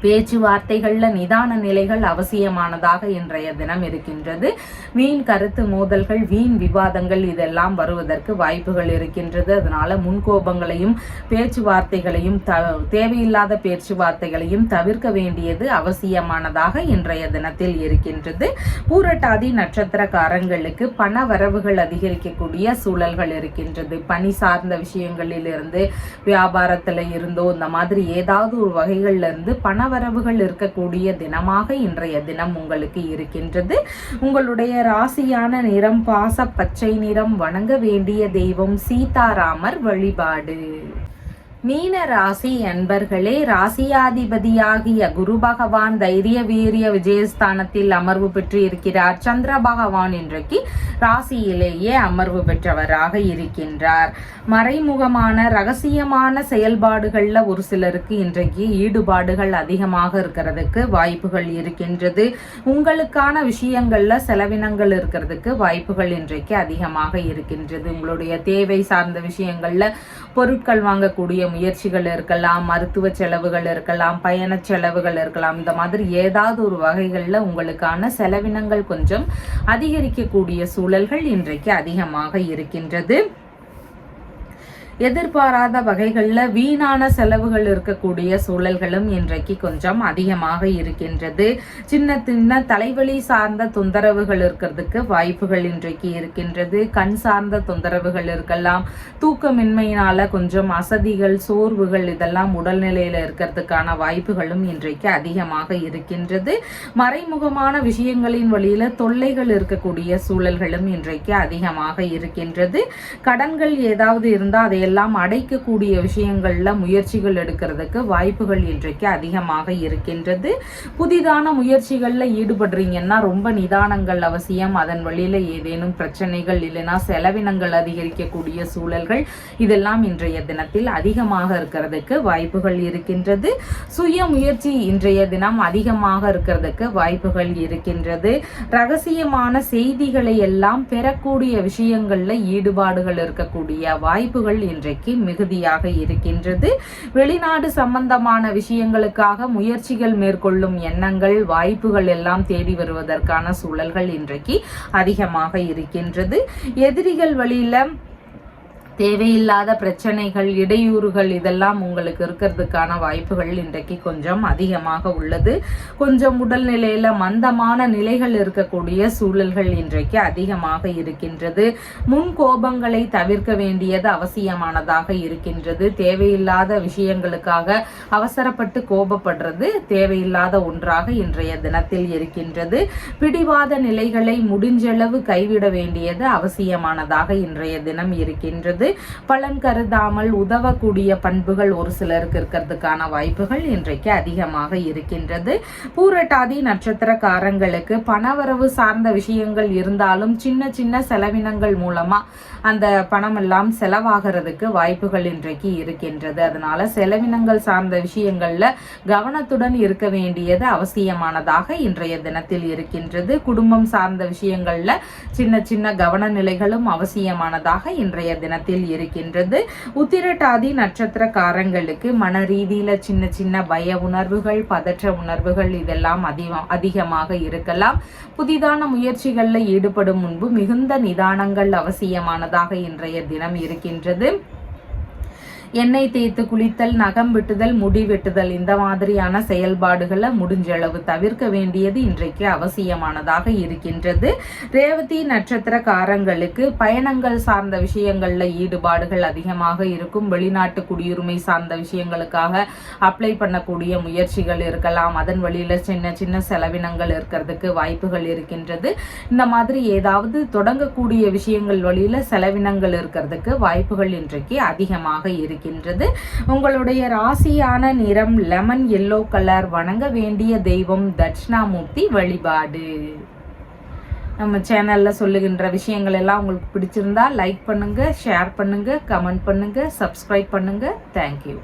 பேச்சுவார்த்தைகள்ல நிதான நிலைகள் அவசியமானதாக இன்றைய தினம் இருக்கின்றது. வீண் கருத்து மோதல்கள், வீண் விவாதங்கள் இதெல்லாம் வருவதற்கு வாய்ப்புகள் இருக்கின்றது. அதனால முன்கோபங்களையும் பேச்சுவார்த்தைகளையும் தேவையில்லாத பேச்சுவார்த்தைகளையும் தவிர்க்க வேண்டியது அவசியமானதாக இன்றைய தினத்தில் இருக்கின்றது. பூரட்டாதி நட்சத்திரக்காரங்களுக்கு பண வரவுகள் அதிகரிக்கக்கூடிய சூழல்கள் இருக்கின்றது. பணி சார்ந்த விஷயங்களில் இருந்து, வியாபாரத்துல இருந்தோ இந்த மாதிரி ஏதாவது ஒரு வகைகள்ல இருந்து பண வரவுகள் இருக்கக்கூடிய தினமாக இன்றைய தினம் உங்களுக்கு இருக்கின்றது. உங்களுடைய ராசியான நிறம் பாச பச்சை நிறம். வணங்க வேண்டிய தெய்வம் சீதாராமர் வழிபாடு. மீன ராசி அன்பர்களே, ராசியாதிபதியாகிய குரு பகவான் தைரிய வீரிய விஜயஸ்தானத்தில் அமர்வு பெற்று இருக்கிறார். சந்திர பகவான் இன்றைக்கு ராசியிலேயே அமர்வு பெற்றவராக இருக்கின்றார். மறைமுகமான ரகசியமான செயல்பாடுகள்ல ஒரு சிலருக்கு இன்றைக்கு ஈடுபாடுகள் அதிகமாக இருக்கிறதுக்கு வாய்ப்புகள் இருக்கின்றது. உங்களுக்கான விஷயங்கள்ல செலவினங்கள் இருக்கிறதுக்கு வாய்ப்புகள் இன்றைக்கு அதிகமாக இருக்கின்றது. உங்களுடைய தேவை சார்ந்த விஷயங்கள்ல பொருட்கள் வாங்கக்கூடிய முயற்சிகள் இருக்கலாம், மருத்துவ செலவுகள் இருக்கலாம், பயண செலவுகள் இருக்கலாம். இந்த மாதிரி ஏதாவது ஒரு வகைகளில் உங்களுக்கான செலவினங்கள் கொஞ்சம் அதிகரிக்கக்கூடிய சூழல்கள் இன்றைக்கு அதிகமாக இருக்கின்றது. எதிர்பாராத வகைகளில் வீணான செலவுகள் இருக்கக்கூடிய சூழல்களும் இன்றைக்கு கொஞ்சம் அதிகமாக இருக்கின்றது. சின்ன சின்ன தலைவலி சார்ந்த தொந்தரவுகள் இருக்கிறதுக்கு வாய்ப்புகள் இன்றைக்கு இருக்கின்றது. கண் சார்ந்த தொந்தரவுகள் இருக்கலாம். தூக்கமின்மையினால கொஞ்சம் அசதிகள், சோர்வுகள் இதெல்லாம் உடல்நிலையில இருக்கிறதுக்கான வாய்ப்புகளும் இன்றைக்கு அதிகமாக இருக்கின்றது. மறைமுகமான விஷயங்களின் வழியில தொல்லைகள் இருக்கக்கூடிய சூழல்களும் இன்றைக்கு அதிகமாக இருக்கின்றது. கடன்கள் ஏதாவது இருந்தால் அதை எல்லாம் அடைக்கக்கூடிய விஷயங்கள்ல முயற்சிகள் எடுக்கிறதுக்கு வாய்ப்புகள் இன்றைக்கு அதிகமாக இருக்கின்றது. புதிதான முயற்சிகள்ல ஈடுபடுறீங்கன்னா ரொம்ப நிதானங்கள் அவசியம். அதன் வழியில ஏதேனும் பிரச்சனைகள் இல்லைன்னா செலவினங்கள் அதிகரிக்கக்கூடிய சூழல்கள் இதெல்லாம் இன்றைய தினத்தில் அதிகமாக இருக்கிறதுக்கு வாய்ப்புகள் இருக்கின்றது. சுய முயற்சி இன்றைய தினம் அதிகமாக இருக்கிறதுக்கு வாய்ப்புகள் இருக்கின்றது. ரகசியமான செய்திகளை எல்லாம் பெறக்கூடிய விஷயங்கள்ல ஈடுபாடுகள் இருக்கக்கூடிய வாய்ப்புகள் இன்றைக்கு மிகுதியாக இருக்கின்றது. வெளிநாடு சம்பந்தமான விஷயங்களுக்காக முயற்சிகள் மேற்கொள்ளும் எண்ணங்கள் வாய்ப்புகள் எல்லாம் தேடி வருவதற்கான சூழல்கள் இன்றைக்கு அதிகமாக இருக்கின்றது. எதிரிகள் வழியில தேவையில்லாத பிரச்சனைகள் இடையூறுகள் இதெல்லாம் உங்களுக்கு இருக்கிறதுக்கான வாய்ப்புகள் இன்றைக்கு கொஞ்சம் அதிகமாக உள்ளது. கொஞ்சம் உடல்நிலையில மந்தமான நிலைகள் இருக்கக்கூடிய சூழல்கள் இன்றைக்கு அதிகமாக இருக்கின்றது. முன் கோபங்களை தவிர்க்க வேண்டியது அவசியமானதாக இருக்கின்றது. தேவையில்லாத விஷயங்களுக்காக அவசரப்பட்டு கோபப்படுறது தேவையில்லாத ஒன்றாக இன்றைய தினத்தில் இருக்கின்றது. பிடிவாத நிலைகளை முடிஞ்சளவு கைவிட வேண்டியது அவசியமானதாக இன்றைய தினம் இருக்கின்றது. பலன் கருதாமல் உதவக்கூடிய பண்புகள் ஒரு சிலருக்கு இருக்கிறதுக்கான வாய்ப்புகள் இன்றைக்கு அதிகமாக இருக்கின்றது. பூரட்டாதி நட்சத்திரக்காரங்களுக்கு பணவரவு சார்ந்த விஷயங்கள் இருந்தாலும் சின்ன சின்ன செலவினங்கள் மூலமா அந்த பணம் எல்லாம் செலவாகிறதுக்கு வாய்ப்புகள் இன்றைக்கு இருக்கின்றது. அதனால செலவினங்கள் சார்ந்த விஷயங்கள்ல கவனத்துடன் இருக்க வேண்டியது அவசியமானதாக இன்றைய தினத்தில் இருக்கின்றது. குடும்பம் சார்ந்த விஷயங்கள்ல சின்ன சின்ன கவன நிலைகளும் அவசியமானதாக இன்றைய தினத்தில் இருக்கின்றது. உத்திரட்டாதி நட்சத்திரக்காரங்களுக்கு மன ரீதியில சின்ன சின்ன பய உணர்வுகள் பதற்ற உணர்வுகள் இதெல்லாம் அதிகமாக இருக்கலாம். புதிதான முயற்சிகள்ல ஈடுபடும் முன்பு மிகுந்த நிதானங்கள் அவசியமானதாக இன்றைய தினம் இருக்கின்றது. எண்ணெய் தேய்த்து குளித்தல் நகம் வெட்டுதல் முடி வெட்டுதல் இந்த மாதிரியான செயல்பாடுகளை முடிஞ்சளவு தவிர்க்க வேண்டியது இன்றைக்கு அவசியமானதாக இருக்கின்றது. ரேவதி நட்சத்திரக்காரங்களுக்கு பயணங்கள் சார்ந்த விஷயங்கள்ல ஈடுபாடுகள் அதிகமாக இருக்கும். வெளிநாட்டு குடியுரிமை சார்ந்த விஷயங்களுக்காக அப்ளை பண்ணக்கூடிய முயற்சிகள் இருக்கலாம். அதன் வழியில சின்ன சின்ன செலவினங்கள் இருக்கிறதுக்கு வாய்ப்புகள் இருக்கின்றது. இந்த மாதிரி ஏதாவது தொடங்கக்கூடிய விஷயங்கள் வழியில செலவினங்கள் இருக்கிறதுக்கு வாய்ப்புகள் இன்றைக்கு அதிகமாக இருக்கின்றது. உங்களுடைய ராசியான நிறம் லெமன் எல்லோ கலர். வணங்க வேண்டிய தெய்வம் தட்சிணாமூர்த்தி வழிபாடு. நம்ம சேனல்ல சொல்லுகின்ற விஷயங்கள் எல்லாம் உங்களுக்கு பிடிச்சிருந்தா லைக் பண்ணுங்க, ஷேர் பண்ணுங்க, கமெண்ட் பண்ணுங்க, சப்ஸ்கிரைப் பண்ணுங்க. தேங்க்யூ.